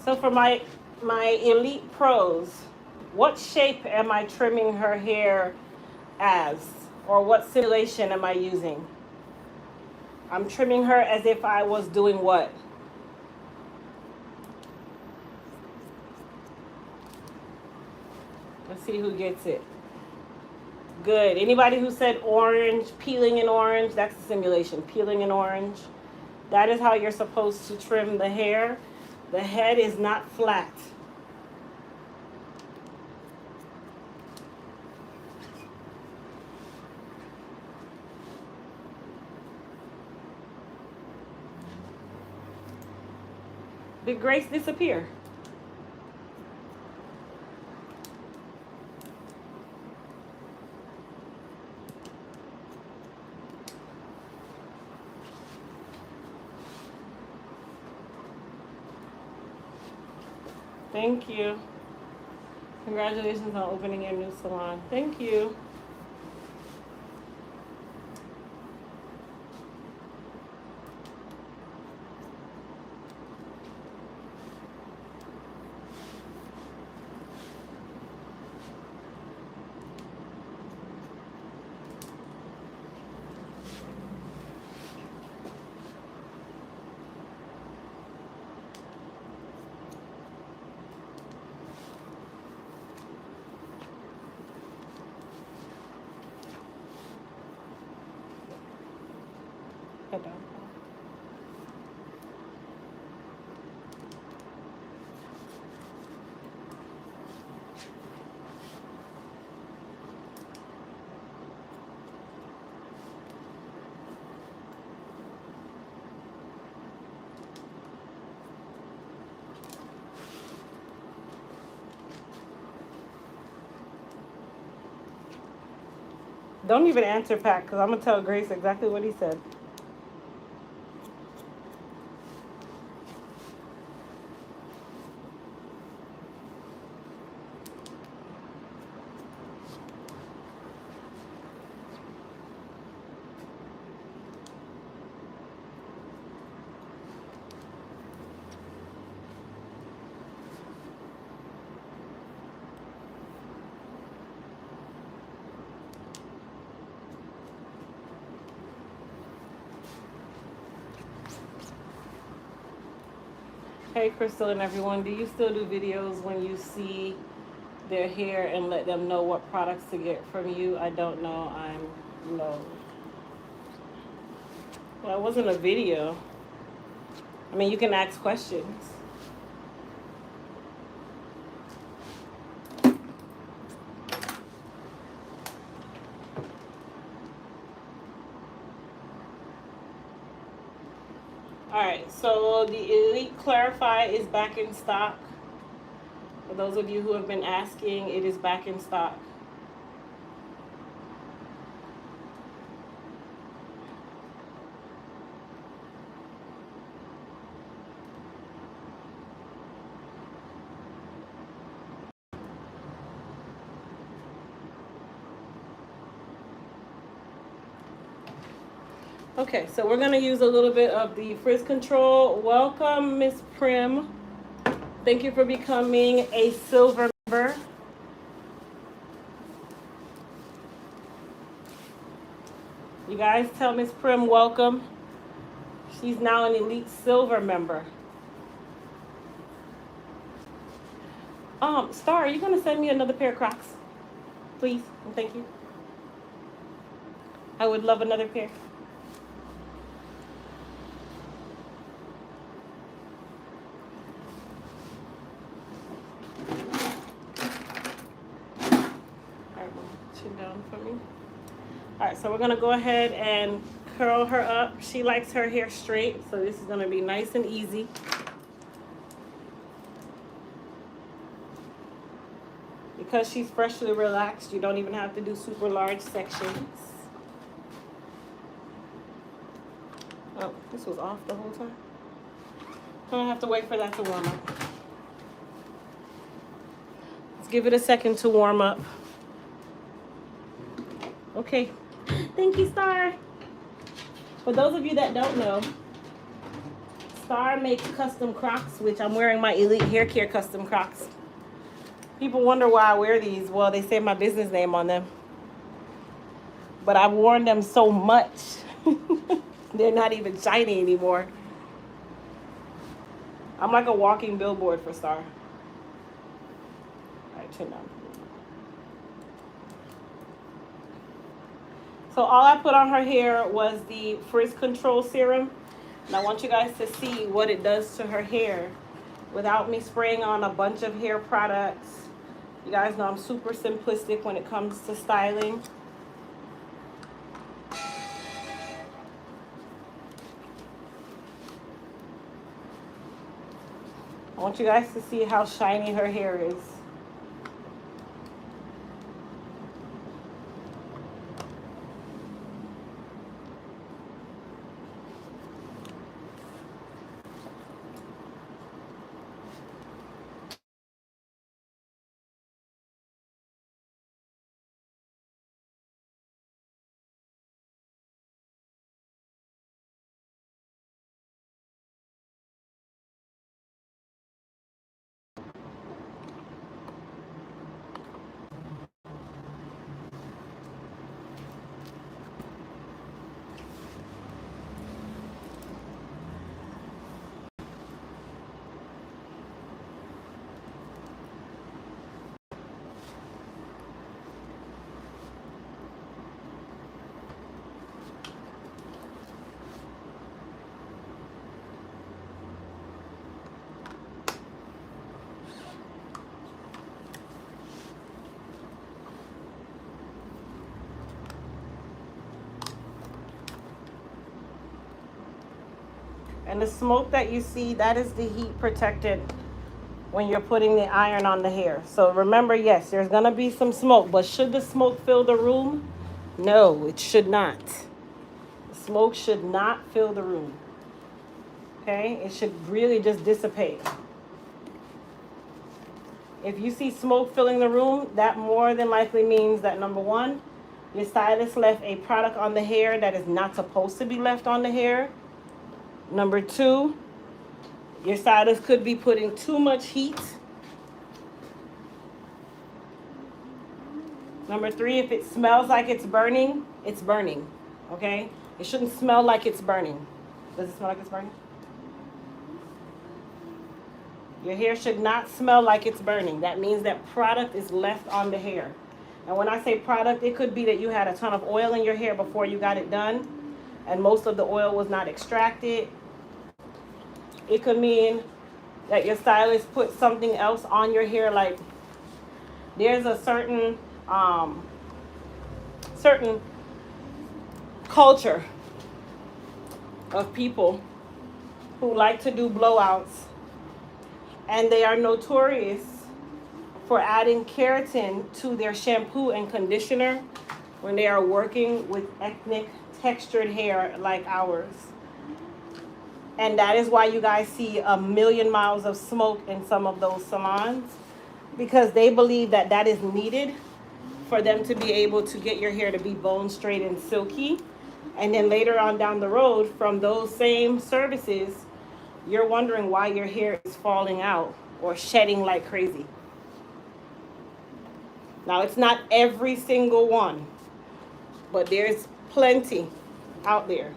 So for my Elite Pros, what shape am I trimming her hair as? Or what simulation am I using? I'm trimming her as if I was doing what? Let's see who gets it. Good. Anybody who said orange, peeling in orange, that's the simulation. Peeling in orange. That is how you're supposed to trim the hair. The head is not flat. Did Grace disappear? Thank you. Congratulations on opening your new salon. Thank you. Head down. Don't even answer Pat, because I'm going to tell Grace exactly what he said. Hey, Crystal and everyone. Do you still do videos when you see their hair and let them know what products to get from you? I don't know. I'm low. Well, it wasn't a video. I mean, you can ask questions. Alright, so the Elite Clarify is back in stock. For those of you who have been asking, it is back in stock. Okay, so we're gonna use a little bit of the frizz control. Welcome, Miss Prim. Thank you for becoming a silver member. You guys tell Miss Prim welcome. She's now an elite silver member. Star, are you gonna send me another pair of Crocs? Please and thank you. I would love another pair. Alright, chin down for me. Alright, so we're gonna go ahead and curl her up. She likes her hair straight, so this is gonna be nice and easy. Because she's freshly relaxed, you don't even have to do super large sections. Oh, this was off the whole time. I don't have to wait for that to warm up. Let's give it a second to warm up. Okay. Thank you, Star. For those of you that don't know, Star makes custom Crocs, which I'm wearing my Elite Hair Care custom Crocs. People wonder why I wear these. Well, they say my business name on them. But I've worn them so much. They're not even shiny anymore. I'm like a walking billboard for Star. All right, chin down. So all I put on her hair was the frizz control serum. And I want you guys to see what it does to her hair without me spraying on a bunch of hair products. You guys know I'm super simplistic when it comes to styling. I want you guys to see how shiny her hair is. And the smoke that you see, that is the heat protected when you're putting the iron on the hair. So remember, yes, there's gonna be some smoke, but should the smoke fill the room? No, it should not. The smoke should not fill the room. Okay, it should really just dissipate. If you see smoke filling the room, that more than likely means that number one, your stylist left a product on the hair that is not supposed to be left on the hair. Number two, your stylist could be putting too much heat. Number three, if it smells like it's burning, okay? It shouldn't smell like it's burning. Does it smell like it's burning? Your hair should not smell like it's burning. That means that product is left on the hair. And when I say product, it could be that you had a ton of oil in your hair before you got it done, and most of the oil was not extracted. It could mean that your stylist put something else on your hair, like there's a certain culture of people who like to do blowouts, and they are notorious for adding keratin to their shampoo and conditioner when they are working with ethnic textured hair like ours. And that is why you guys see a million miles of smoke in some of those salons, because they believe that that is needed for them to be able to get your hair to be bone straight and silky. And then later on down the road, from those same services, you're wondering why your hair is falling out or shedding like crazy. Now, it's not every single one, but there's plenty out there.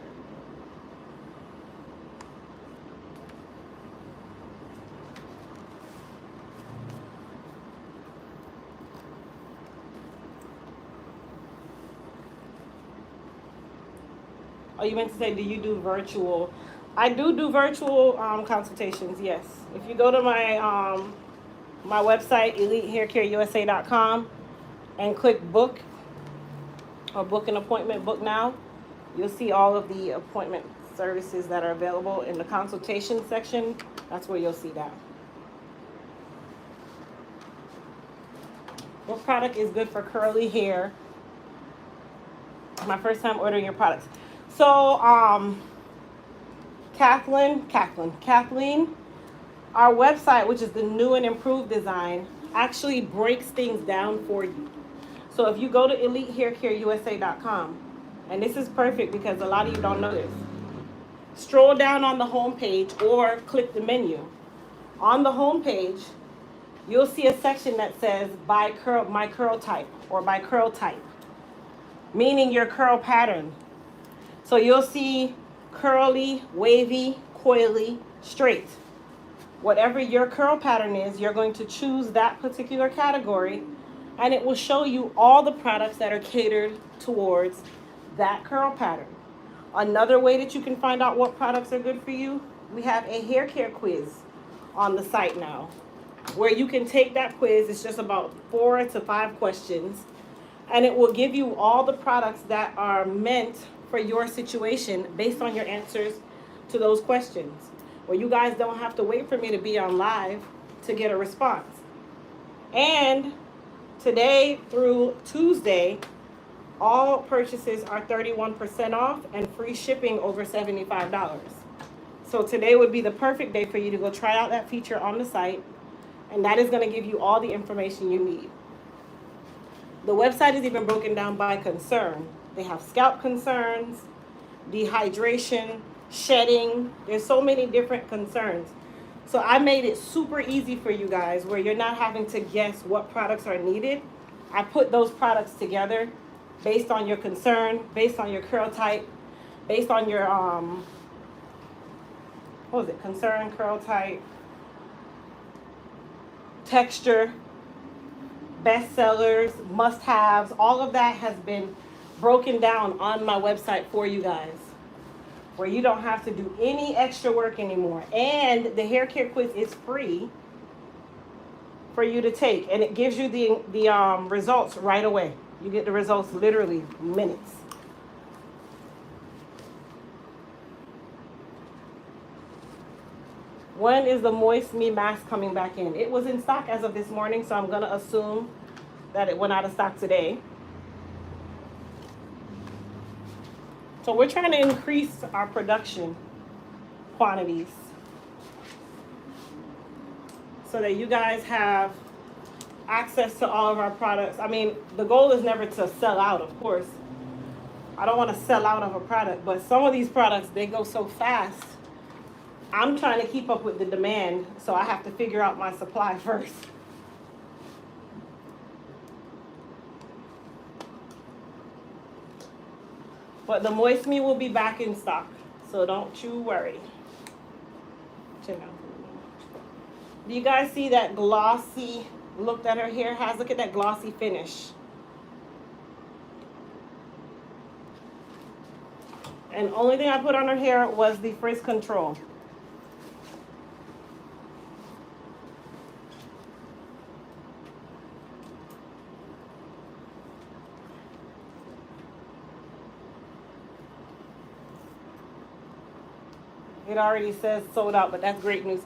Oh, you meant to say, do you do virtual? I do virtual consultations, yes. If you go to my website, elitehaircareusa.com, and click book or book an appointment, book now, you'll see all of the appointment services that are available in the consultation section. That's where you'll see that. What product is good for curly hair? My first time ordering your products. So, Kathleen, our website, which is the new and improved design, actually breaks things down for you. So if you go to elitehaircareusa.com, and this is perfect because a lot of you don't know this, stroll down on the home page or click the menu. On the home page, you'll see a section that says by my curl type or by curl type, meaning your curl pattern. So you'll see curly, wavy, coily, straight. Whatever your curl pattern is, you're going to choose that particular category, and it will show you all the products that are catered towards that curl pattern. Another way that you can find out what products are good for you, we have a hair care quiz on the site now, where you can take that quiz. It's just about 4 to 5 questions, and it will give you all the products that are meant for your situation based on your answers to those questions, where you guys don't have to wait for me to be on live to get a response. And today through Tuesday, all purchases are 31% off and free shipping over $75. So today would be the perfect day for you to go try out that feature on the site, and that is going to give you all the information you need. The website is even broken down by concern. They have scalp concerns, dehydration, shedding. There's so many different concerns. So I made it super easy for you guys where you're not having to guess what products are needed. I put those products together based on your concern, based on your curl type, based on your, concern, curl type, texture, bestsellers, must-haves. All of that has been broken down on my website for you guys, where you don't have to do any extra work anymore. And the hair care quiz is free for you to take, and it gives you the results right away. You get the results literally minutes. When is the Moist Me mask coming back in? It was in stock as of this morning, so I'm gonna assume that it went out of stock today. So we're trying to increase our production quantities so that you guys have access to all of our products. I mean, the goal is never to sell out, of course. I don't want to sell out of a product, but some of these products, they go so fast. I'm trying to keep up with the demand, so I have to figure out my supply first. But the Moist Me will be back in stock, so don't you worry. Do you guys see that glossy look that her hair has? Look at that glossy finish. And the only thing I put on her hair was the frizz control. It already says sold out, but that's great news.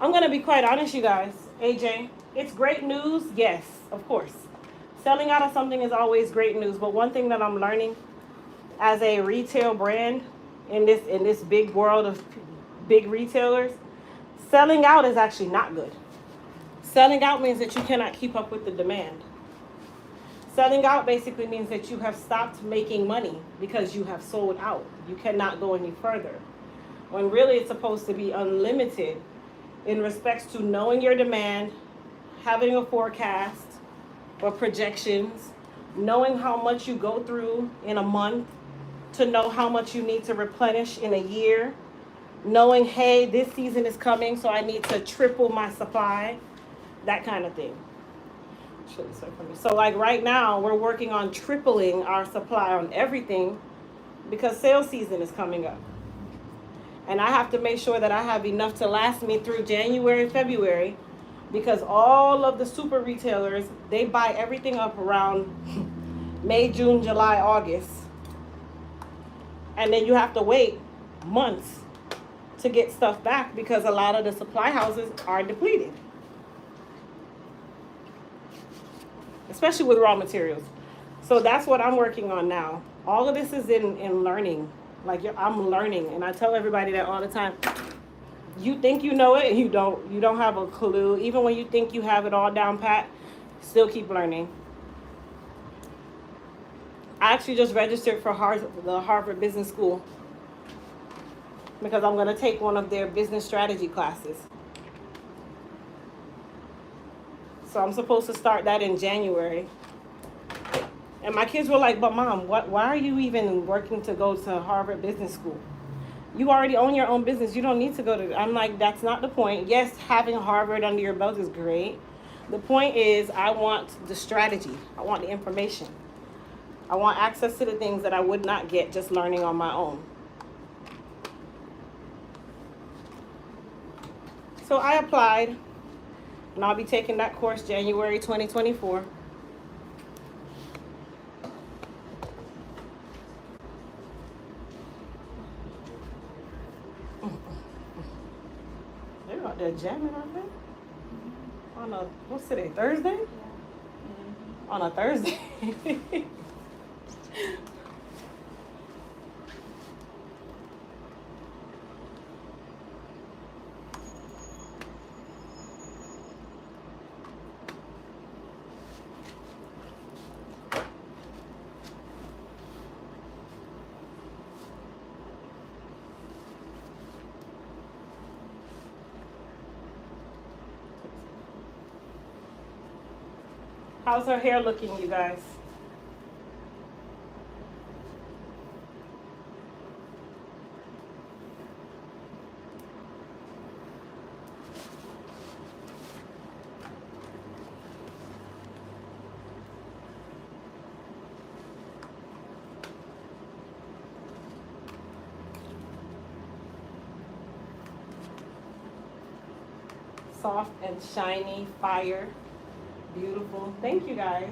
I'm going to be quite honest, you guys. AJ, it's great news. Yes, of course. Selling out of something is always great news. But one thing that I'm learning as a retail brand in this big world of big retailers, selling out is actually not good. Selling out means that you cannot keep up with the demand. Selling out basically means that you have stopped making money because you have sold out. You cannot go any further. When really it's supposed to be unlimited in respects to knowing your demand, having a forecast or projections, knowing how much you go through in a month, to know how much you need to replenish in a year, knowing, hey, this season is coming, so I need to triple my supply, that kind of thing. So like right now, we're working on tripling our supply on everything because sales season is coming up. And I have to make sure that I have enough to last me through January, February, because all of the super retailers, they buy everything up around May, June, July, August. And then you have to wait months to get stuff back because a lot of the supply houses are depleted. Especially with raw materials. So that's what I'm working on now. All of this is in learning. Like I'm learning, and I tell everybody that all the time. You think you know it, and you don't. You don't have a clue. Even when you think you have it all down pat, still keep learning. I actually just registered for the Harvard Business School because I'm going to take one of their business strategy classes. So I'm supposed to start that in January. And my kids were like, but Mom, why are you even working to go to Harvard Business School? You already own your own business. You don't need to go to... I'm like, that's not the point. Yes, having Harvard under your belt is great. The point is I want the strategy. I want the information. I want access to the things that I would not get just learning on my own. So I applied. And I'll be taking that course January 2024. They're out there jamming, aren't they? On a, what's today, Thursday? Yeah. On a Thursday. How's her hair looking, you guys? Soft and shiny, fire. Beautiful. Thank you, guys.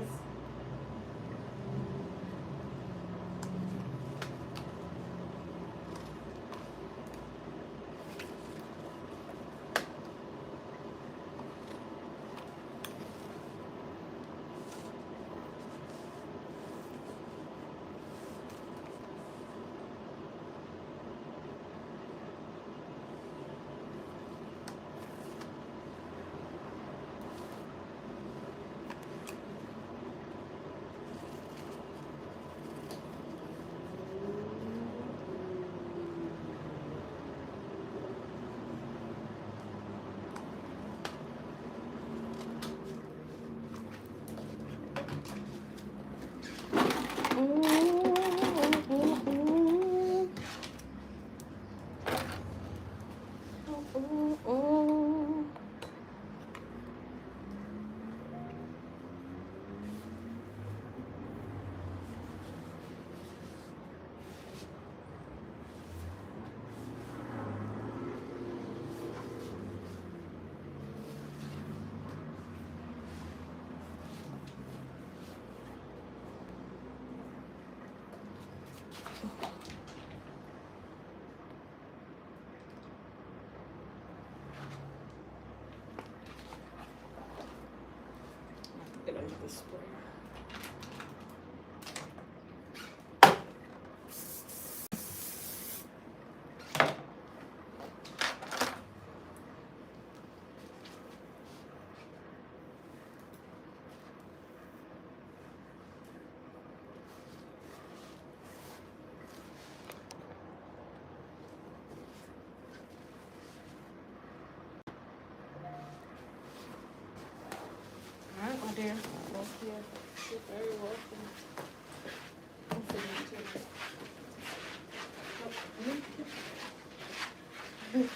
hair? Yeah, you're very welcome. I'm sitting too.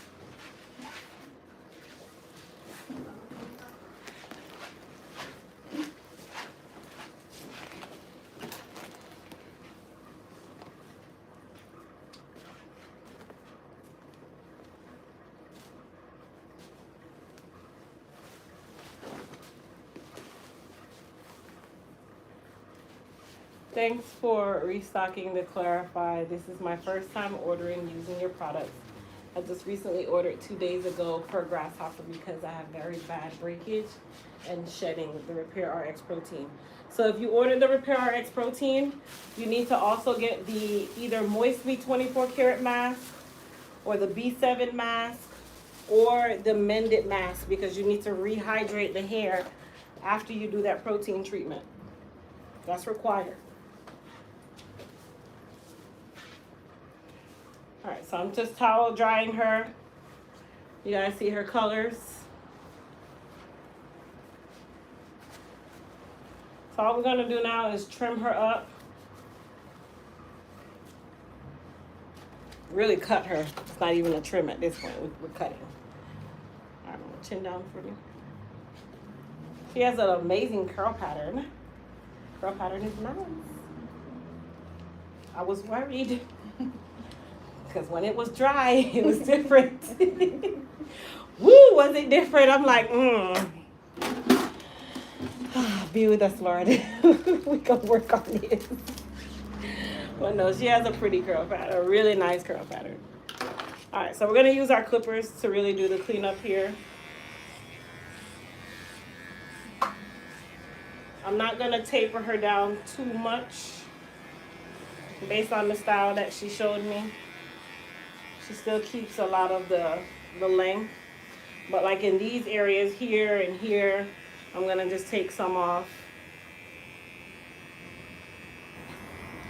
Thanks for restocking the Clarify. This is my first time ordering using your products. I just recently ordered 2 days ago per Grasshopper because I have very bad breakage and shedding the Repair RX protein. So if you order the Repair RX protein, you need to also get the either Moist Me 24 karat mask or the B7 mask or the Mended mask because you need to rehydrate the hair after you do that protein treatment. That's required. All right, so I'm just towel drying her. You guys see her colors. So all we're gonna do now is trim her up. Really cut her. It's not even a trim at this point. We're cutting. All right, chin down for me. She has an amazing curl pattern. Curl pattern is nice. I was worried. Because when it was dry, it was different. Woo, was it different? I'm like, be with us, Lord. We can work on this. But no, she has a pretty curl pattern, a really nice curl pattern. All right, so we're gonna use our clippers to really do the cleanup here. I'm not gonna taper her down too much based on the style that she showed me. She still keeps a lot of the length. But like in these areas here and here, I'm gonna just take some off.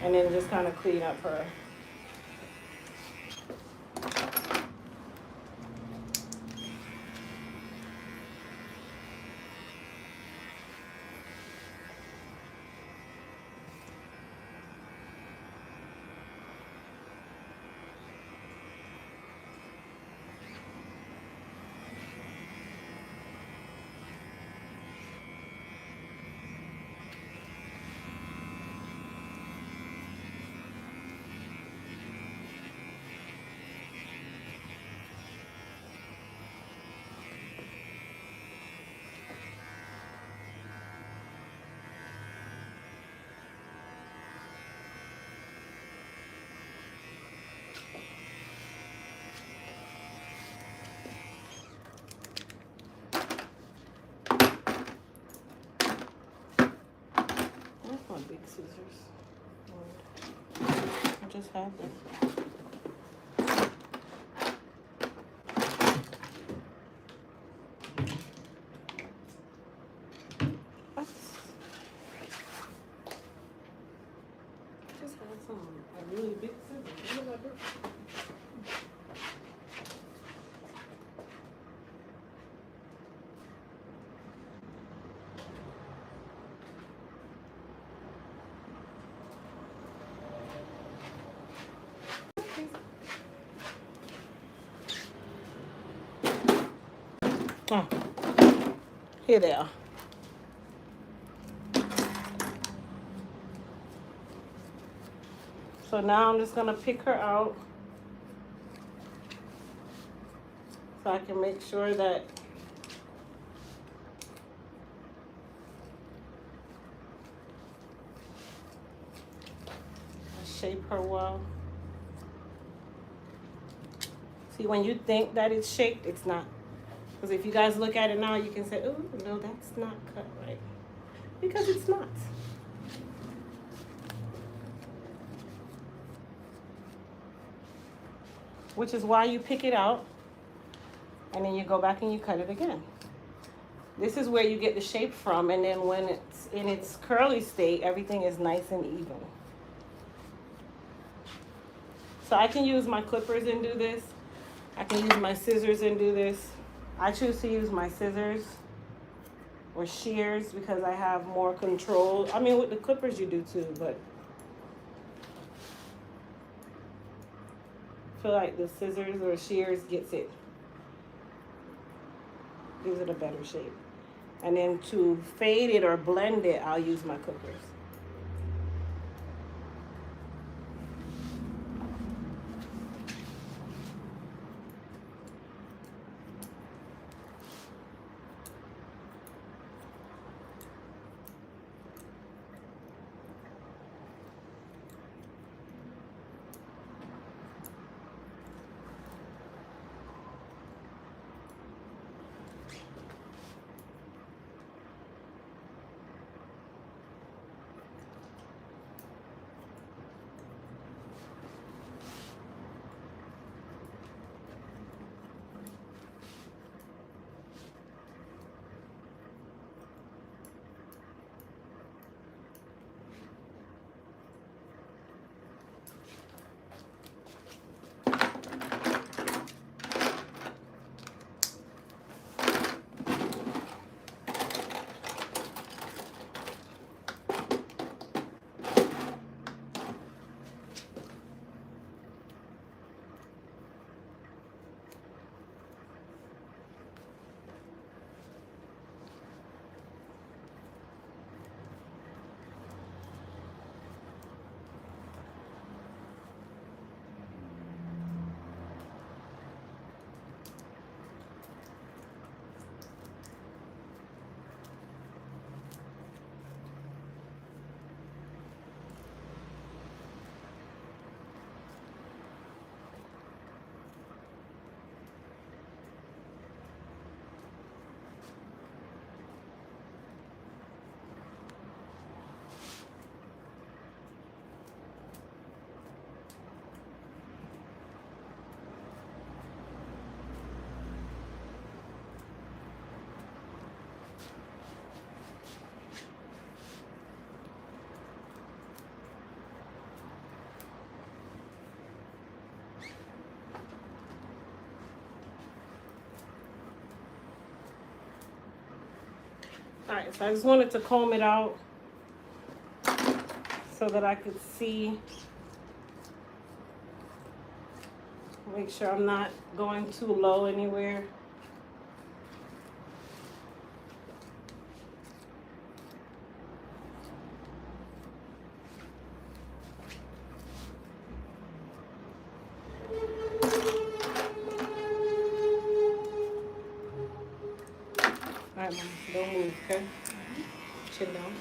And then just kind of clean up her. Big scissors. I just have them. Just have some really big scissors. Oh, here they are. So now I'm just gonna pick her out so I can make sure that I shape her well. See, when you think that it's shaped, it's not. Because if you guys look at it now, you can say, oh, no, that's not cut right. Because it's not. Which is why you pick it out, and then you go back and you cut it again. This is where you get the shape from, and then when it's in its curly state, everything is nice and even. So I can use my clippers and do this. I can use my scissors and do this. I choose to use my scissors or shears because I have more control. I mean, with the clippers you do too, but I feel like the scissors or shears gives it a better shape. And then to fade it or blend it, I'll use my clippers. Alright, so I just wanted to comb it out so that I could see, make sure I'm not going too low anywhere. Alright, Mom, don't move, okay? Chin down.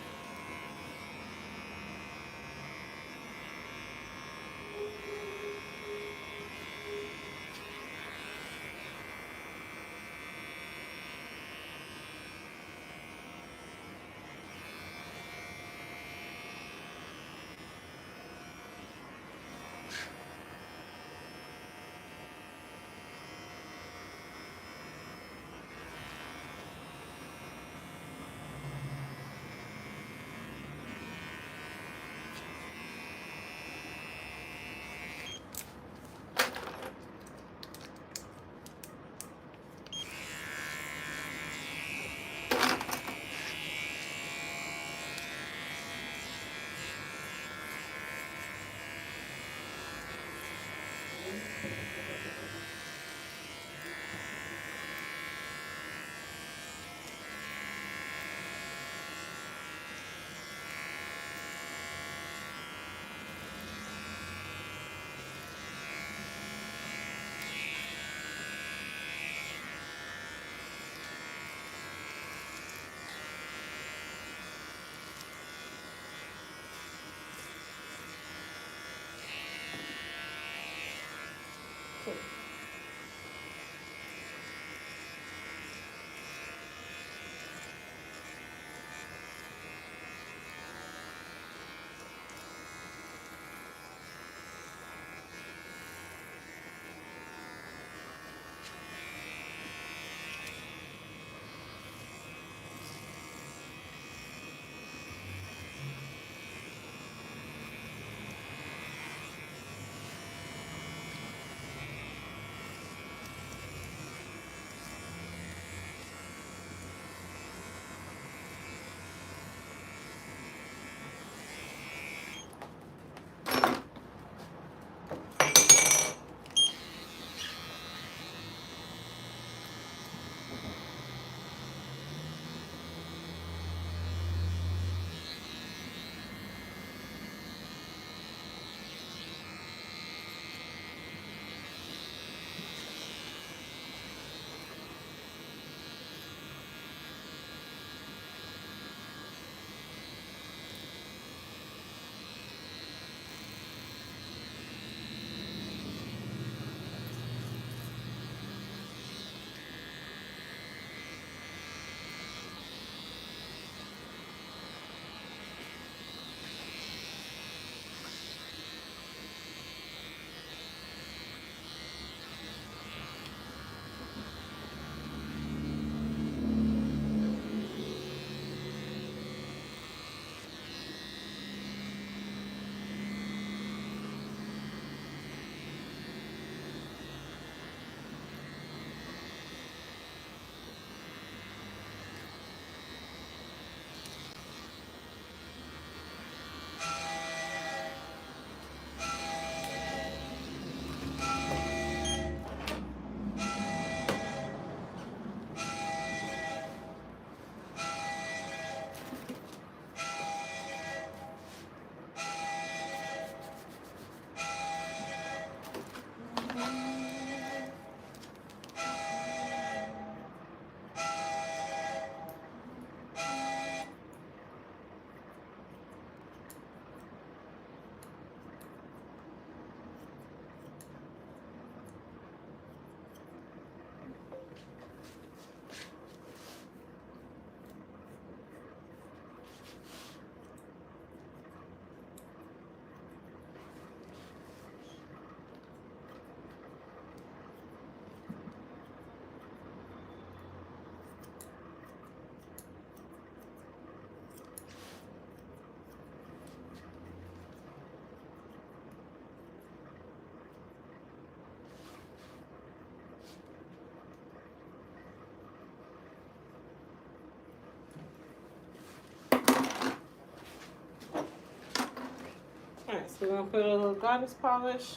So we're gonna put a little goddess polish.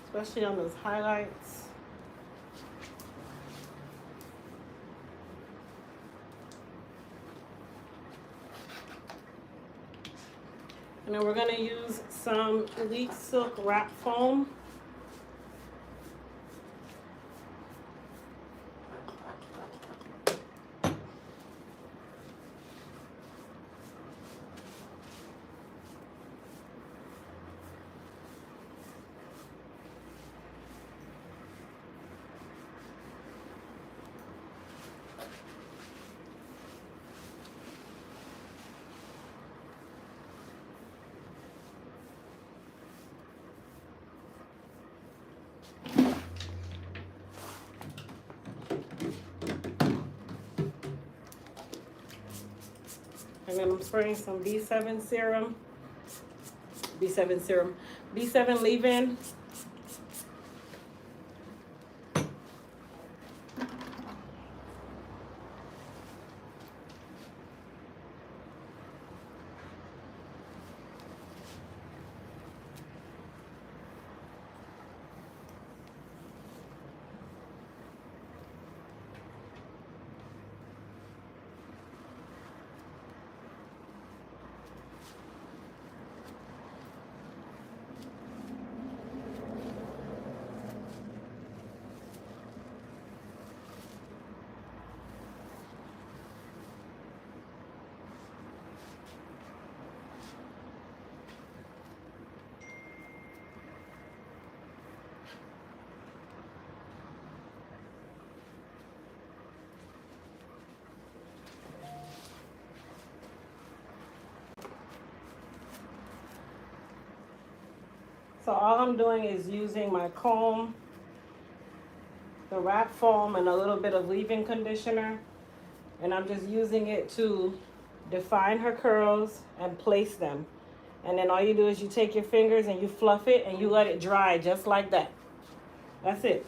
Especially on those highlights. And then we're gonna use some Elite Silk Wrap Foam. And then I'm spraying some B7 serum. B7 leave-in. So all I'm doing is using my comb, the wrap foam, and a little bit of leave-in conditioner. And I'm just using it to define her curls and place them. And then all you do is you take your fingers and you fluff it and you let it dry just like that. That's it.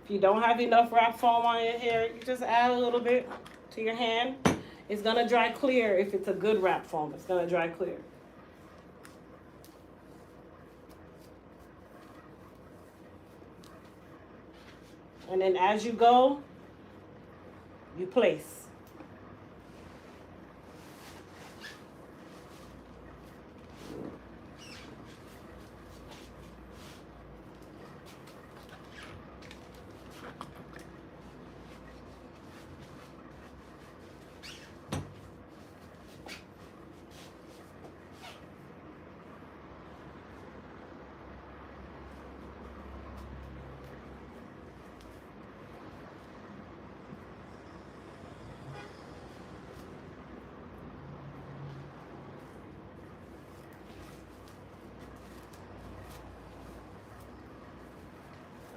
If you don't have enough wrap foam on your hair, you just add a little bit to your hand. It's gonna dry clear if it's a good wrap foam. It's gonna dry clear. And then as you go, you place.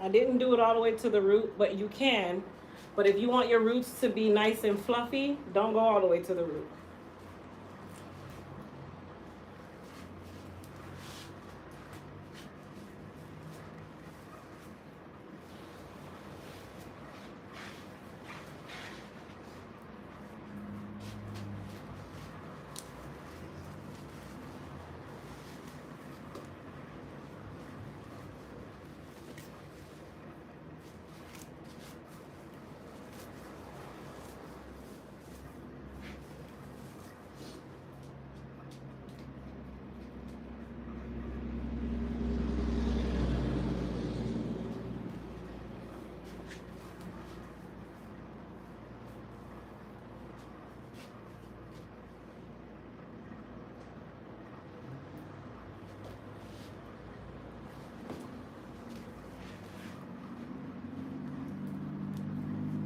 I didn't do it all the way to the root, but you can. But if you want your roots to be nice and fluffy, don't go all the way to the root.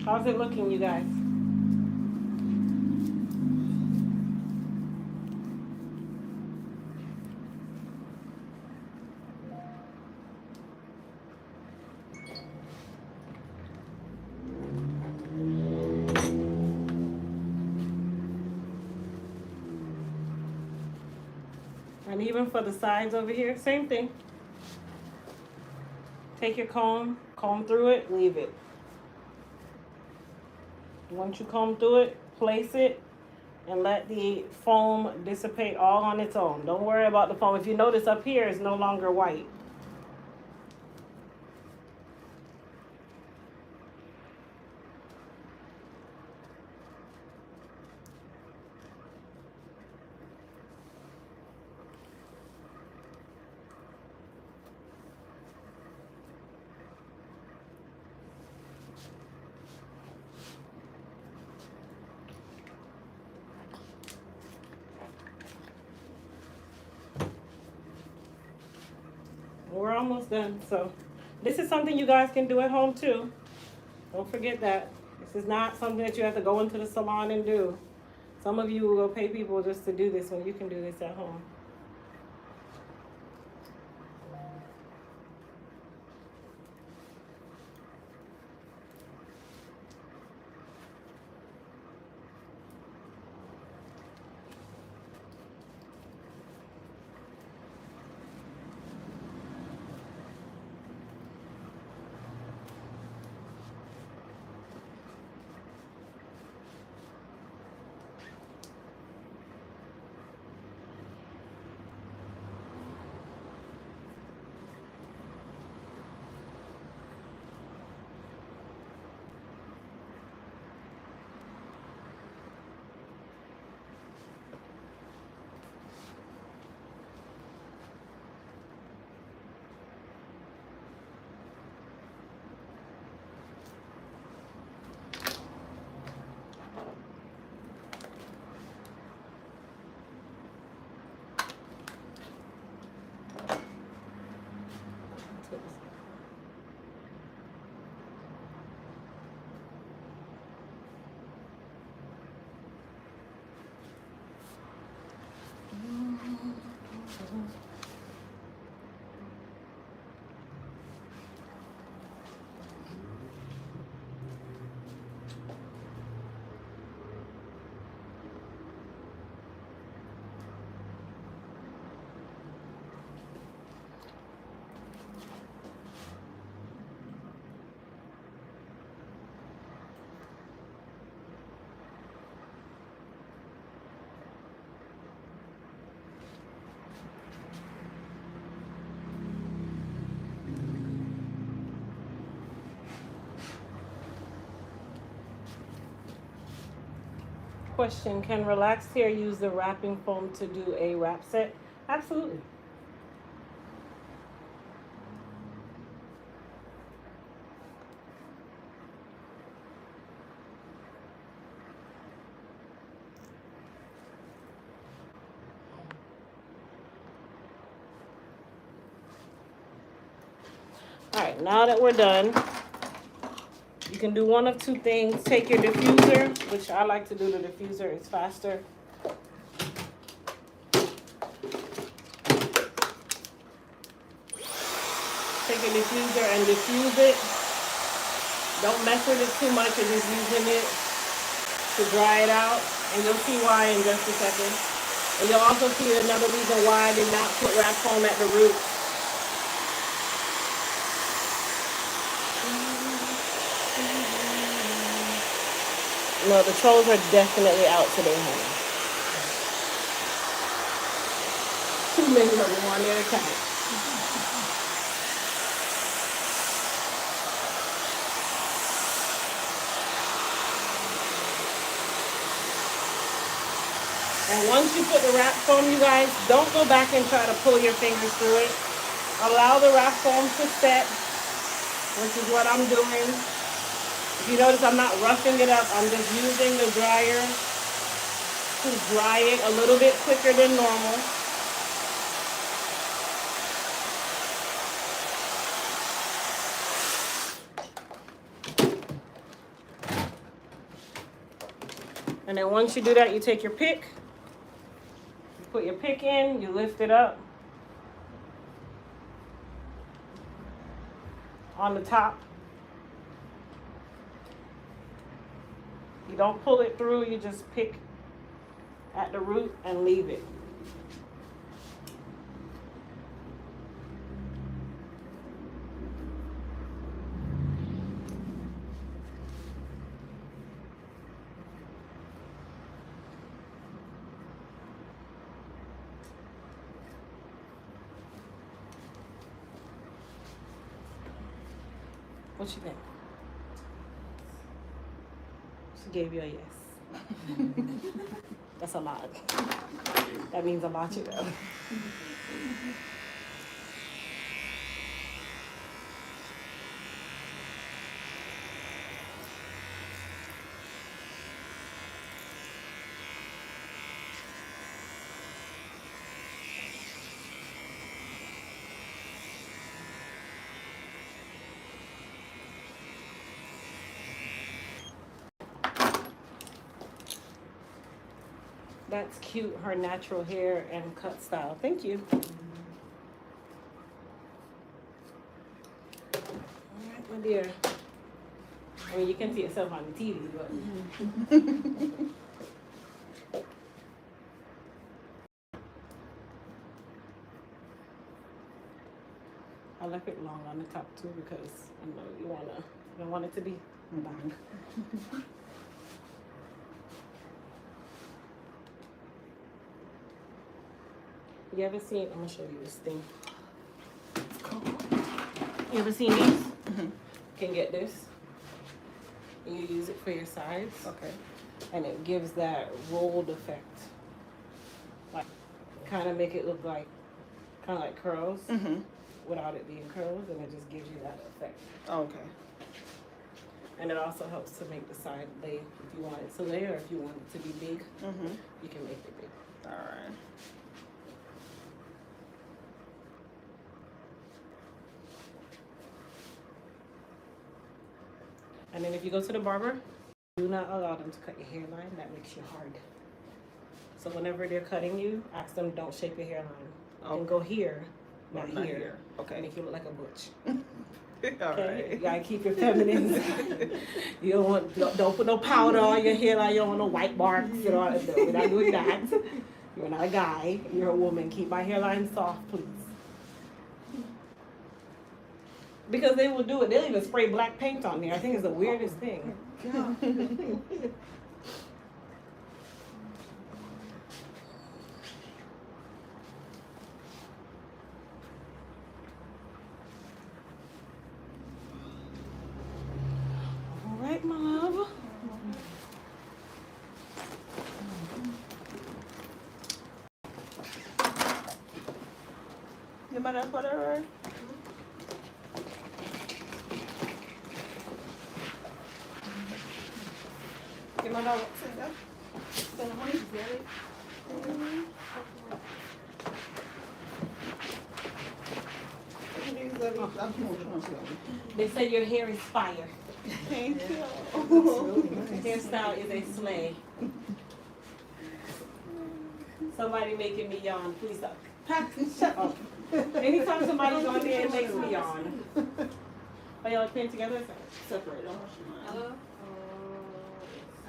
How's it looking, you guys? And even for the sides over here, same thing. Take your comb through it, leave it. Once you comb through it, place it, and let the foam dissipate all on its own. Don't worry about the foam. If you notice up here, it's no longer white. We're almost done. So this is something you guys can do at home too. Don't forget that. This is not something that you have to go into the salon and do. Some of you will go pay people just to do this when you can do this at home. Question, can relaxed hair use the wrapping foam to do a wrap set? Absolutely. All right, now that we're done, you can do one of two things. Take your diffuser, which I like to do the diffuser, it's faster. Take your diffuser and diffuse it. Don't mess with it too much, you're just using it to dry it out. And you'll see why in just a second. And you'll also see another reason why I did not put wrap foam at the root. No, the trolls are definitely out today, honey. Too many of them on their account. And once you put the wrap foam, you guys, don't go back and try to pull your fingers through it. Allow the wrap foam to set, which is what I'm doing. If you notice, I'm not roughing it up. I'm just using the dryer to dry it a little bit quicker than normal. And then once you do that, you take your pick. You put your pick in, you lift it up on the top. You don't pull it through, you just pick at the root and leave it. What you think? She gave you a yes. That's a lot. That means a lot, you know. That's cute, her natural hair and cut style. Thank you. All right, my dear. I mean, you can see yourself on the TV, but. I left it long on the top too because you know you don't want it to be long. You ever seen? I'm gonna show you this thing. You ever seen these? Mm-hmm. You can get this. And you use it for your sides. Okay. And it gives that rolled effect. Like, kind of make it look like, kind of like curls, Mm-hmm. without it being curls, and it just gives you that effect. Okay. And it also helps to make the side lay if you want it to lay, or if you want it to be big, Mm-hmm. you can make it big. All right. And then if you go to the barber, do not allow them to cut your hairline. That makes you hard. So whenever they're cutting you, ask them don't shape your hairline. You can go here, not Not here. here. Okay. Make you look like a butch. All Okay? You right. gotta keep your feminine side. You don't put no powder on your hairline. You don't want no white marks. You know, no, we're not doing that. You're not a guy. You're a woman. Keep my hairline soft, please. Because they will do it. They'll even spray black paint on there. I think it's the weirdest thing. All right, my love. You might have whatever. Get my dog. They say your hair is fire. Thank you. Hairstyle is a slay. Somebody making me yawn. Please stop. Shut up. Anytime somebody's on there, it makes me yawn. Are y'all playing together or separate? Hello?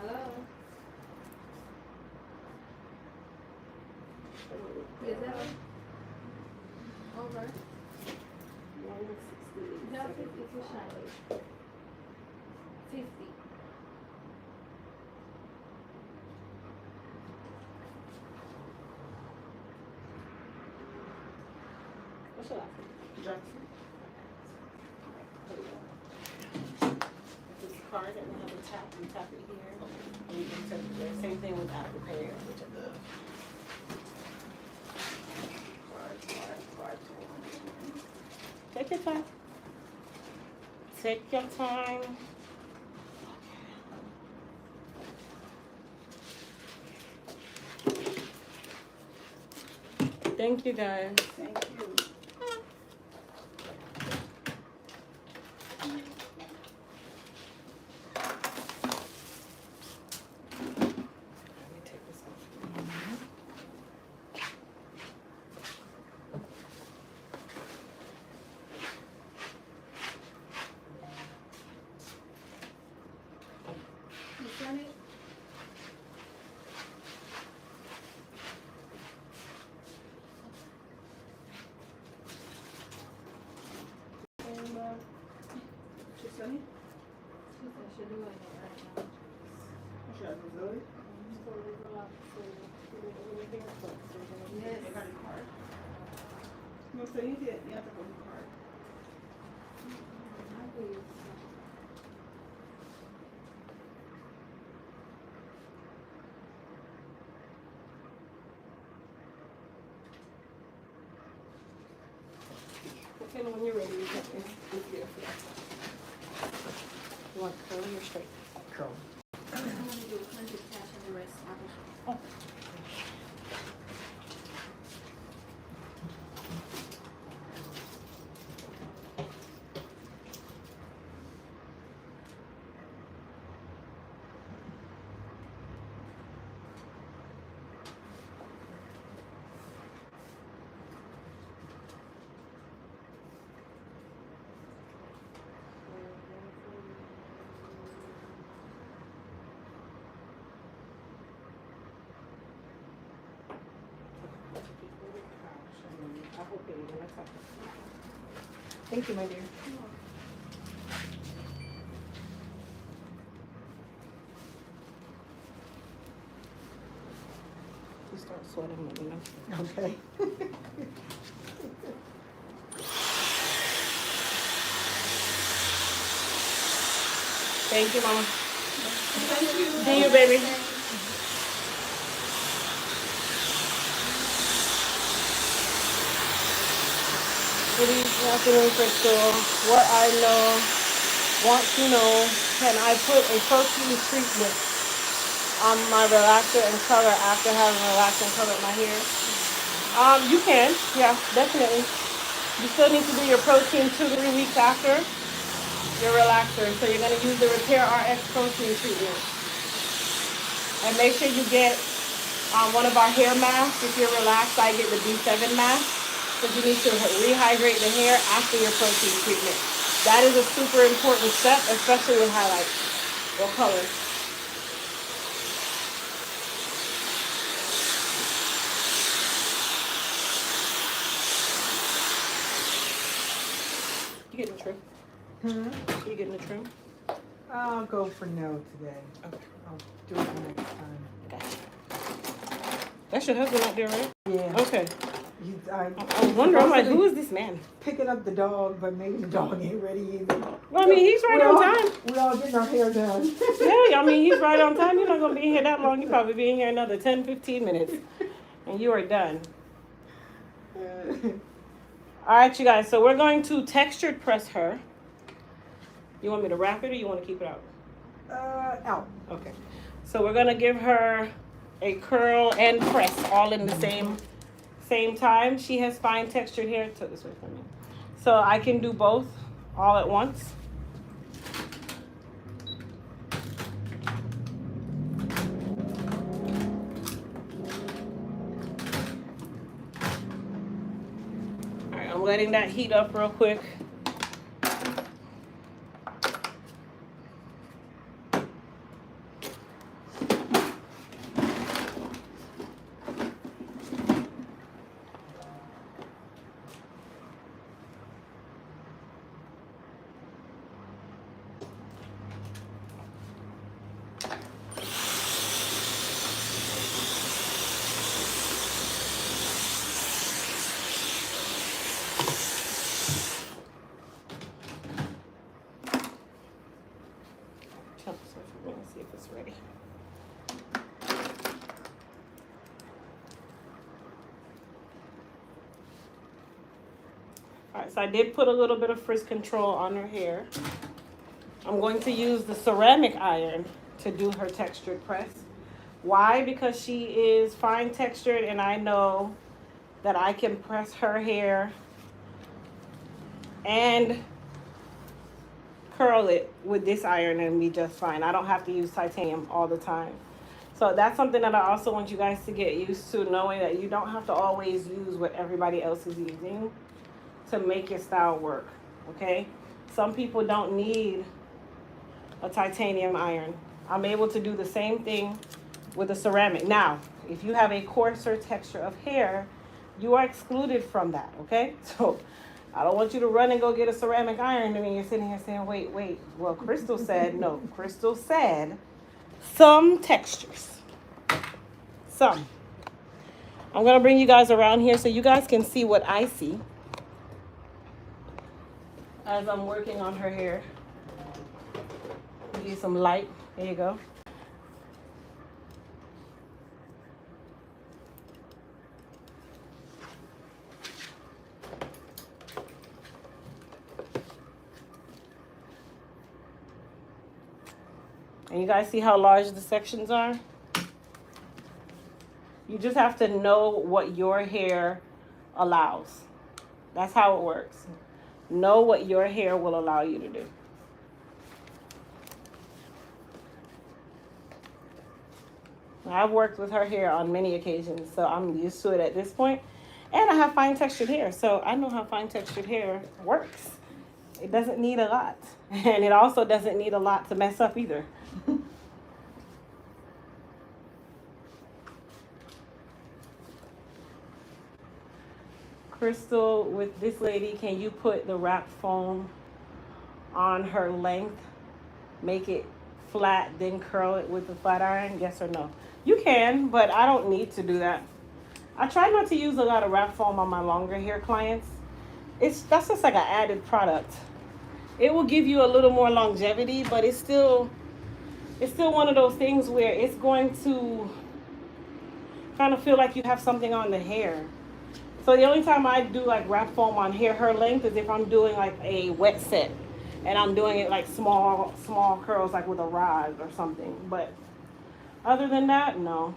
Hello? Is that over? No, 52 shiny. 50. What's your last name? Jackson. This card that we have a tap, we tap it here. And you can tap it there. Same thing with Apple Pay, which I love. Take your time. Take your time. Thank you, guys. Thank you. Let me take this off. You sent it? And she's sunny. She said she's doing it right now. She has Missouri. Yes. They got a card. No, so you did. You have to go to the card. I believe so. And when you're ready, you can it's beautiful. You want curly or straight? Curl. I'm gonna do 100 cash and the rest out. Thank you, my dear. You start sweating, let me know. Okay. Thank you, Mama. See you, baby. Good afternoon, Crystal. What I want to know, can I put a protein treatment on my relaxer and color after having relaxed and colored my hair? You can, yeah, definitely. You still need to do your protein 2 to 3 weeks after your relaxer. So you're gonna use the Repair RX protein treatment. And make sure you get one of our hair masks. If you're relaxed, I get the B7 mask. Because you need to rehydrate the hair after your protein treatment. That is a super important step, especially with highlights or color. You getting the trim? You getting the trim? I'll go for no today. Okay. I'll do it next time. Gotcha. That's your husband out there, right? Yeah. Okay. I I was wondering, I'm like, who is this man? picking up the dog, but maybe the dog ain't ready either. Well, I mean, he's right on time. We all getting our hair done. Yeah, I mean, he's right on time. You're not going to be in here that long. You'll probably be in here another 10, 15 minutes. And you are done. All right, you guys. So we're going to textured press her. You want me to wrap it or you want to keep it out? Out. Okay. So we're going to give her a curl and press all in the same time. She has fine textured hair. Took this way from me. So I can do both all at once. All right, I'm letting that heat up real quick. Let me see if it's ready. All right, so I did put a little bit of frizz control on her hair. I'm going to use the ceramic iron to do her textured press. Why? Because she is fine textured and I know that I can press her hair and curl it with this iron and be just fine. I don't have to use titanium all the time. So that's something that I also want you guys to get used to, knowing that you don't have to always use what everybody else is using to make your style work, okay? Some people don't need a titanium iron. I'm able to do the same thing with a ceramic. Now, if you have a coarser texture of hair, you are excluded from that, okay? So I don't want you to run and go get a ceramic iron and then you're sitting here saying, wait, well, Crystal said, no, Crystal said some textures, some. I'm gonna bring you guys around here so you guys can see what I see as I'm working on her hair. Give you some light, there you go. And you guys see how large the sections are? You just have to know what your hair allows. That's how it works. Know what your hair will allow you to do. I've worked with her hair on many occasions, so I'm used to it at this point. And I have fine textured hair, so I know how fine textured hair works. It doesn't need a lot. And it also doesn't need a lot to mess up either. Crystal, with this lady, can you put the wrap foam on her length? Make it flat, then curl it with the flat iron? Yes or no? You can, but I don't need to do that. I try not to use a lot of wrap foam on my longer hair clients. That's just like an added product. It will give you a little more longevity, but it's still one of those things where it's going to kind of feel like you have something on the hair. So the only time I do like wrap foam on hair her length is if I'm doing like a wet set and I'm doing it like small curls, like with a rod or something. But other than that, no.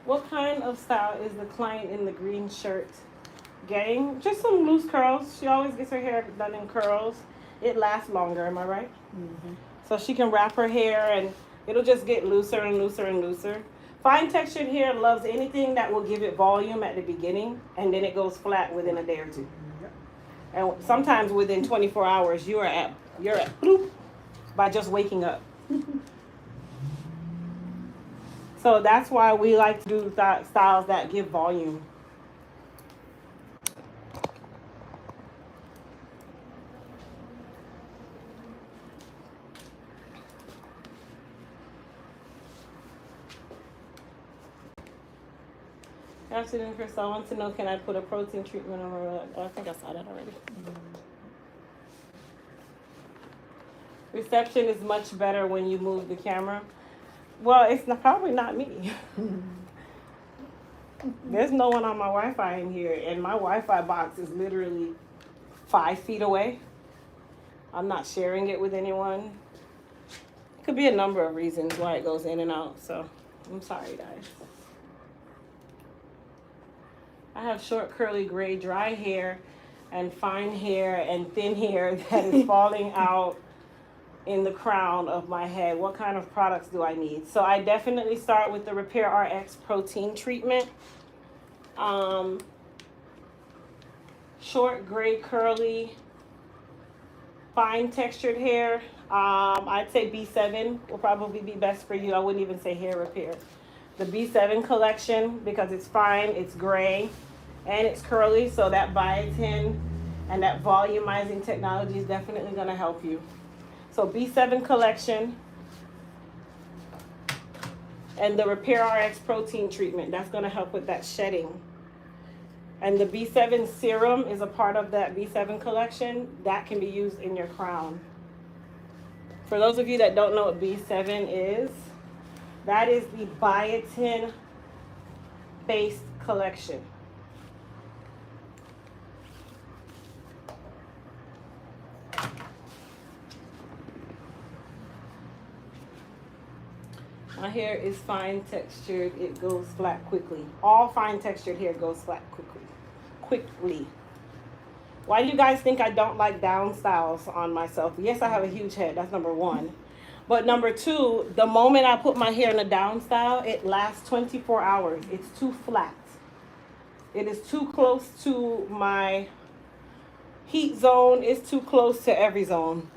What kind of style is the client in the green shirt getting? Just some loose curls. She always gets her hair done in curls. It lasts longer, am I right? Mm-hmm. So she can wrap her hair and it'll just get looser and looser and looser. Fine textured hair loves anything that will give it volume at the beginning and then it goes flat within a day or two. And sometimes within 24 hours you're at bloop by just waking up. So that's why we like to do styles that give volume. Afternoon, Chris. I want to know, can I put a protein treatment on my, I think I saw that already. Reception is much better when you move the camera. Well, it's probably not me. There's no one on my Wi-Fi in here, and my Wi-Fi box is literally 5 feet away. I'm not sharing it with anyone. It could be a number of reasons why it goes in and out, so I'm sorry, guys. I have short, curly, gray, dry hair, and fine hair, and thin hair that is falling out in the crown of my head. What kind of products do I need? So I definitely start with the Repair RX protein treatment. Short, gray, curly, fine textured hair. I'd say B7 will probably be best for you. I wouldn't even say hair repair. The B7 collection, because it's fine, it's gray, and it's curly, so that biotin and that volumizing technology is definitely going to help you. So B7 collection and the Repair RX protein treatment, that's going to help with that shedding. And the B7 serum is a part of that B7 collection that can be used in your crown. For those of you that don't know what B7 is, that is the biotin based collection. My hair is fine textured. It goes flat quickly. All fine textured hair goes flat quickly. Why do you guys think I don't like down styles on myself? Yes, I have a huge head. That's number one. But number two, the moment I put my hair in a down style, it lasts 24 hours. It's too flat. It is too close to my heat zone. It's too close to every zone.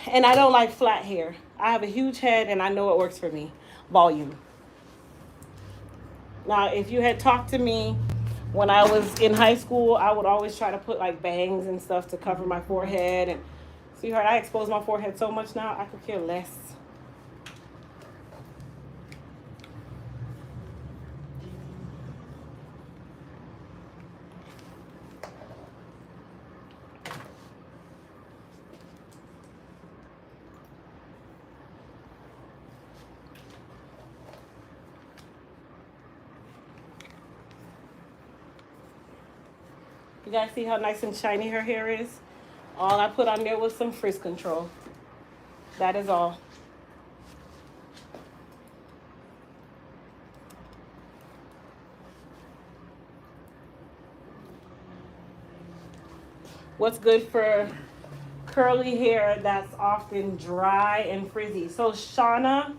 And I don't like flat hair. I have a huge head and I know it works for me. Volume. Now, if you had talked to me when I was in high school, I would always try to put like bangs and stuff to cover my forehead and Sweetheart, I expose my forehead so much now, I could care less. You guys see how nice and shiny her hair is? All I put on there was some frizz control. That is all. What's good for curly hair that's often dry and frizzy? So Shauna,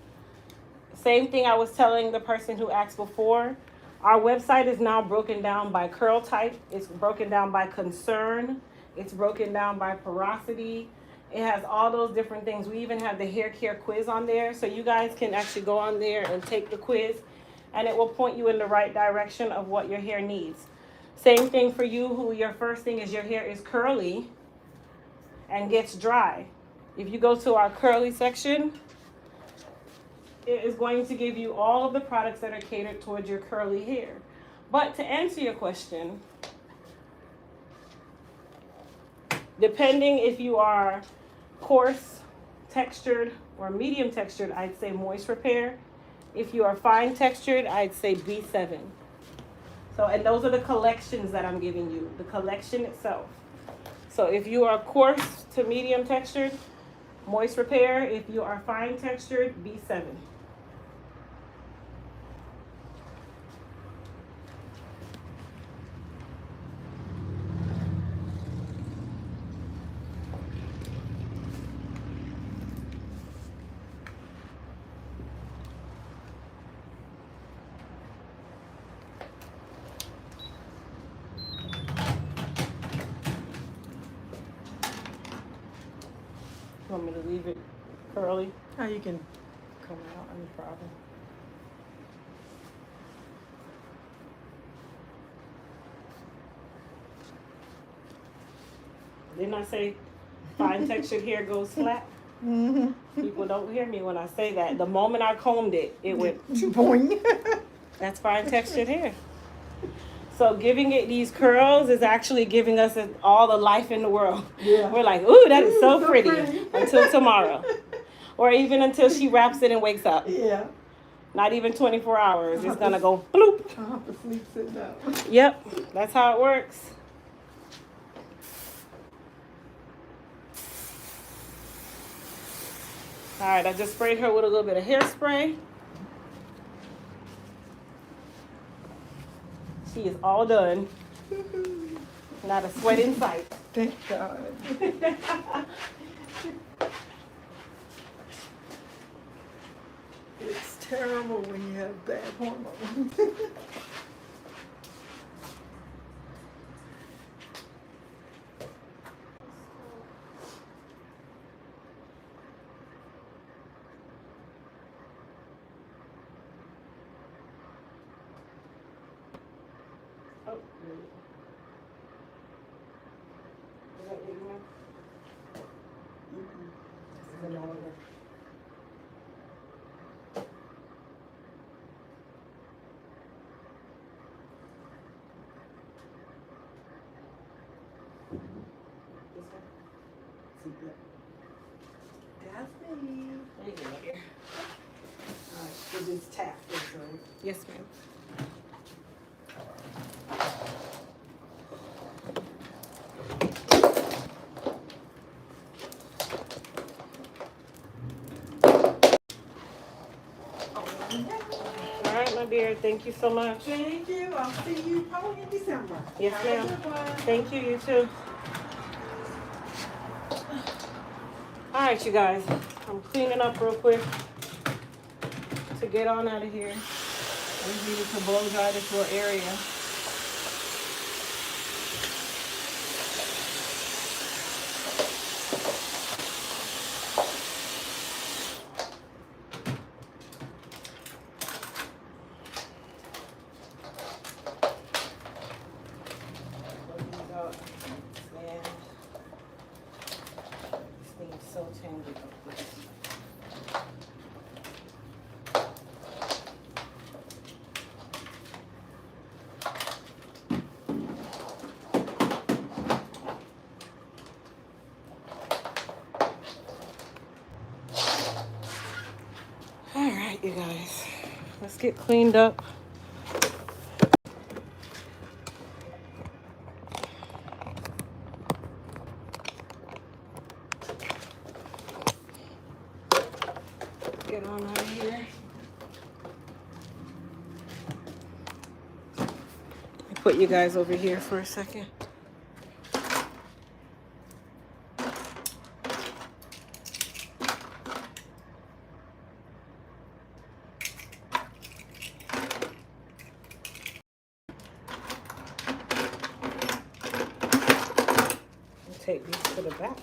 same thing I was telling the person who asked before. Our website is now broken down by curl type. It's broken down by concern. It's broken down by porosity. It has all those different things. We even have the hair care quiz on there. So you guys can actually go on there and take the quiz, and it will point you in the right direction of what your hair needs. Same thing for you who your first thing is your hair is curly and gets dry. If you go to our curly section, it is going to give you all of the products that are catered towards your curly hair. But to answer your question, depending if you are coarse textured or medium textured, I'd say Moist Repair. If you are fine textured, I'd say B7. So, and those are the collections that I'm giving you, the collection itself. So if you are coarse to medium textured, Moist Repair. If you are fine textured, B7. Want me to leave it curly? Oh, you can come out, no problem. Didn't I say fine textured hair goes flat? Mm-hmm. People don't hear me when I say that. The moment I combed it, it went, Boing. that's fine textured hair. So giving it these curls is actually giving us all the life in the world. Yeah. We're like, ooh, that is so So pretty. pretty. Until tomorrow. Or even until she wraps it and wakes up. Yeah. Not even 24 hours. It's going to go bloop. I'll have to sleep sitting down. Yep, that's how it works. All right, I just sprayed her with a little bit of hairspray. She is all done. Not a sweat in sight. Thank God. It's terrible when you have bad hormones. Oh, there you go. Is that big enough? This is an order. This one? That's me. There you go, my dear. All right, so just tap this, right? Yes, ma'am. All right, my dear. Thank you so much. Thank you. I'll see you probably in December. Yes, Have a ma'am. good one. Thank you. You too. All right, you guys. I'm cleaning up real quick to get on out of here. I just needed to blow dry this little area. so tangled up with it. All right, you guys, let's get cleaned up. Get on out of here. Put you guys over here for a second. Take these to the back.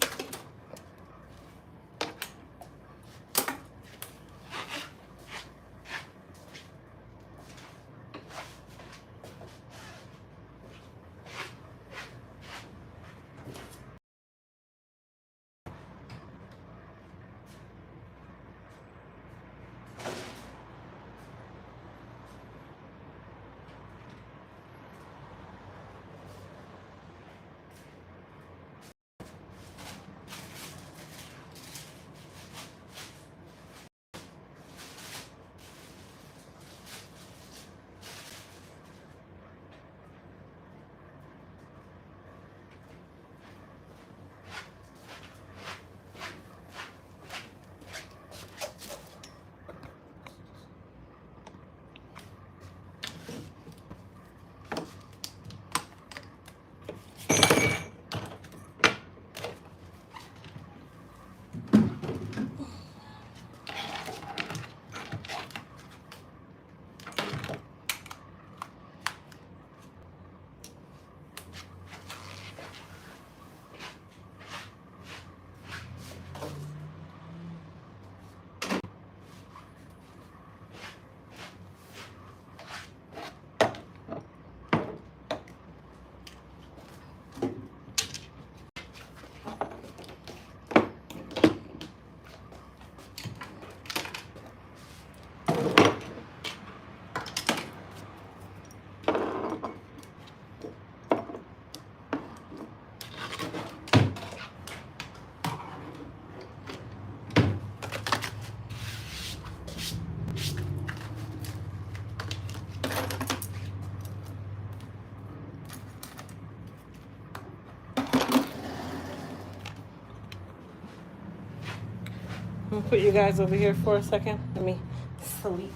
I'm gonna put you guys over here for a second. Let me sleep.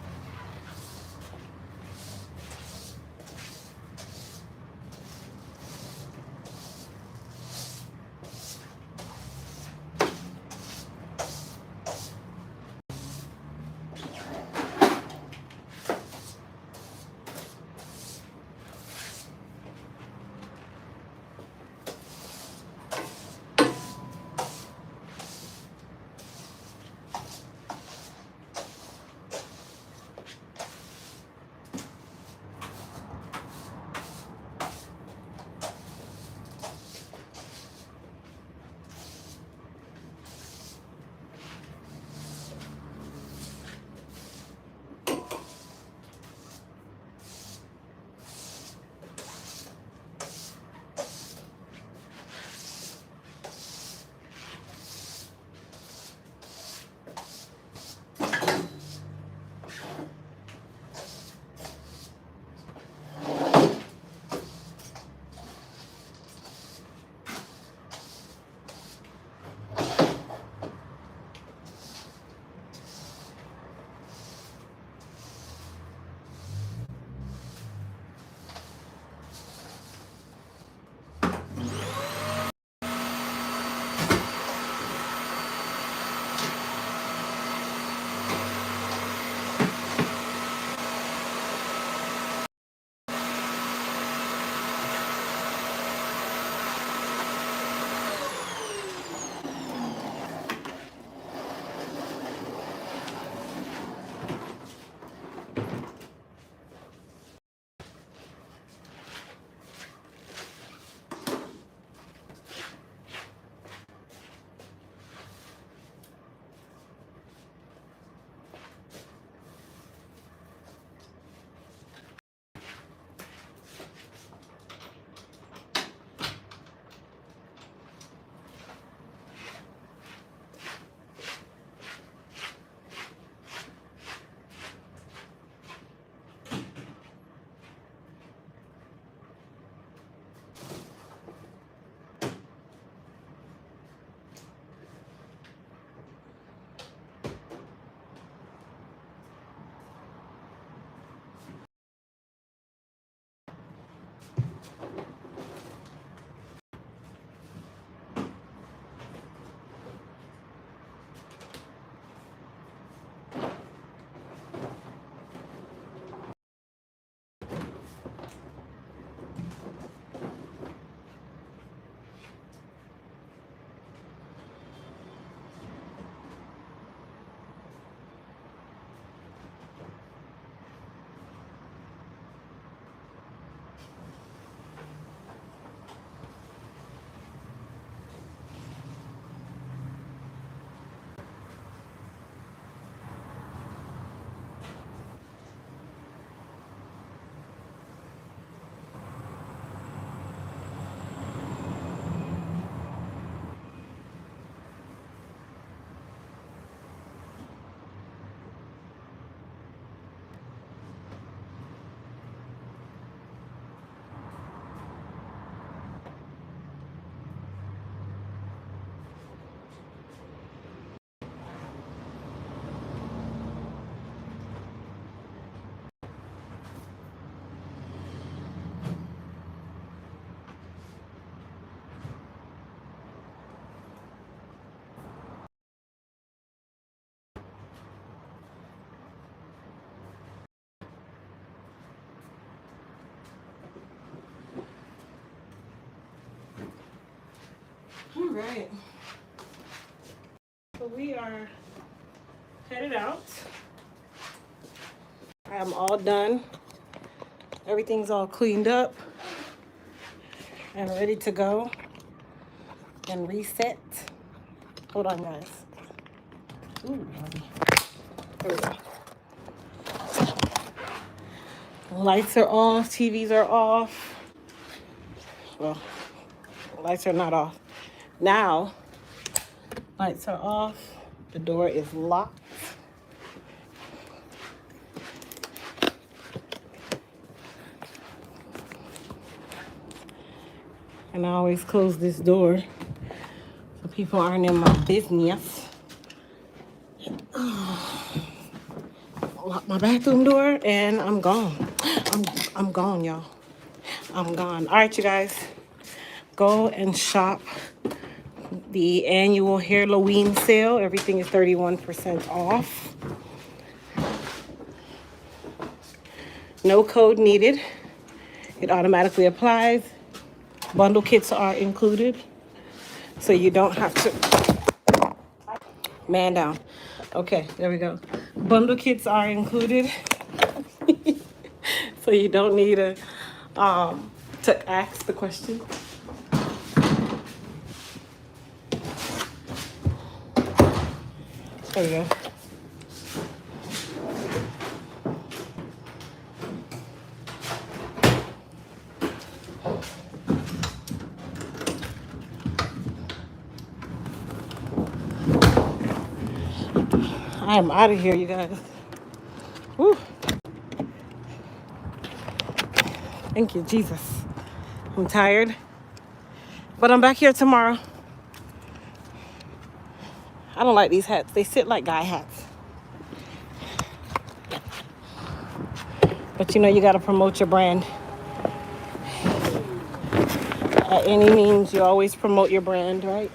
right. So we are headed out. I am all done. Everything's all cleaned up and ready to go and reset. Hold on, guys. Ooh, there we go. Lights are off, TVs are off. Well, lights are not off. Now, lights are off. The door is locked. And I always close this door so people aren't in my business. Lock my bathroom door and I'm gone. I'm gone, y'all. I'm gone. All right, you guys. Go and shop the annual Halloween sale. Everything is 31% off. No code needed. It automatically applies. Bundle kits are included, so you don't have to man down. Okay, there we go. Bundle kits are included, so you don't need to ask the question. There we go. I am out of here, you guys. Woo. Thank you, Jesus. I'm tired, but I'm back here tomorrow. I don't like these hats. They sit like guy hats. But you know, you gotta promote your brand. At any means, you always promote your brand, right?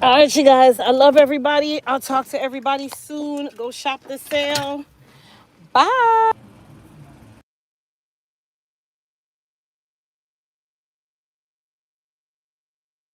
All right, you guys. I love everybody. I'll talk to everybody soon. Go shop the sale. Bye.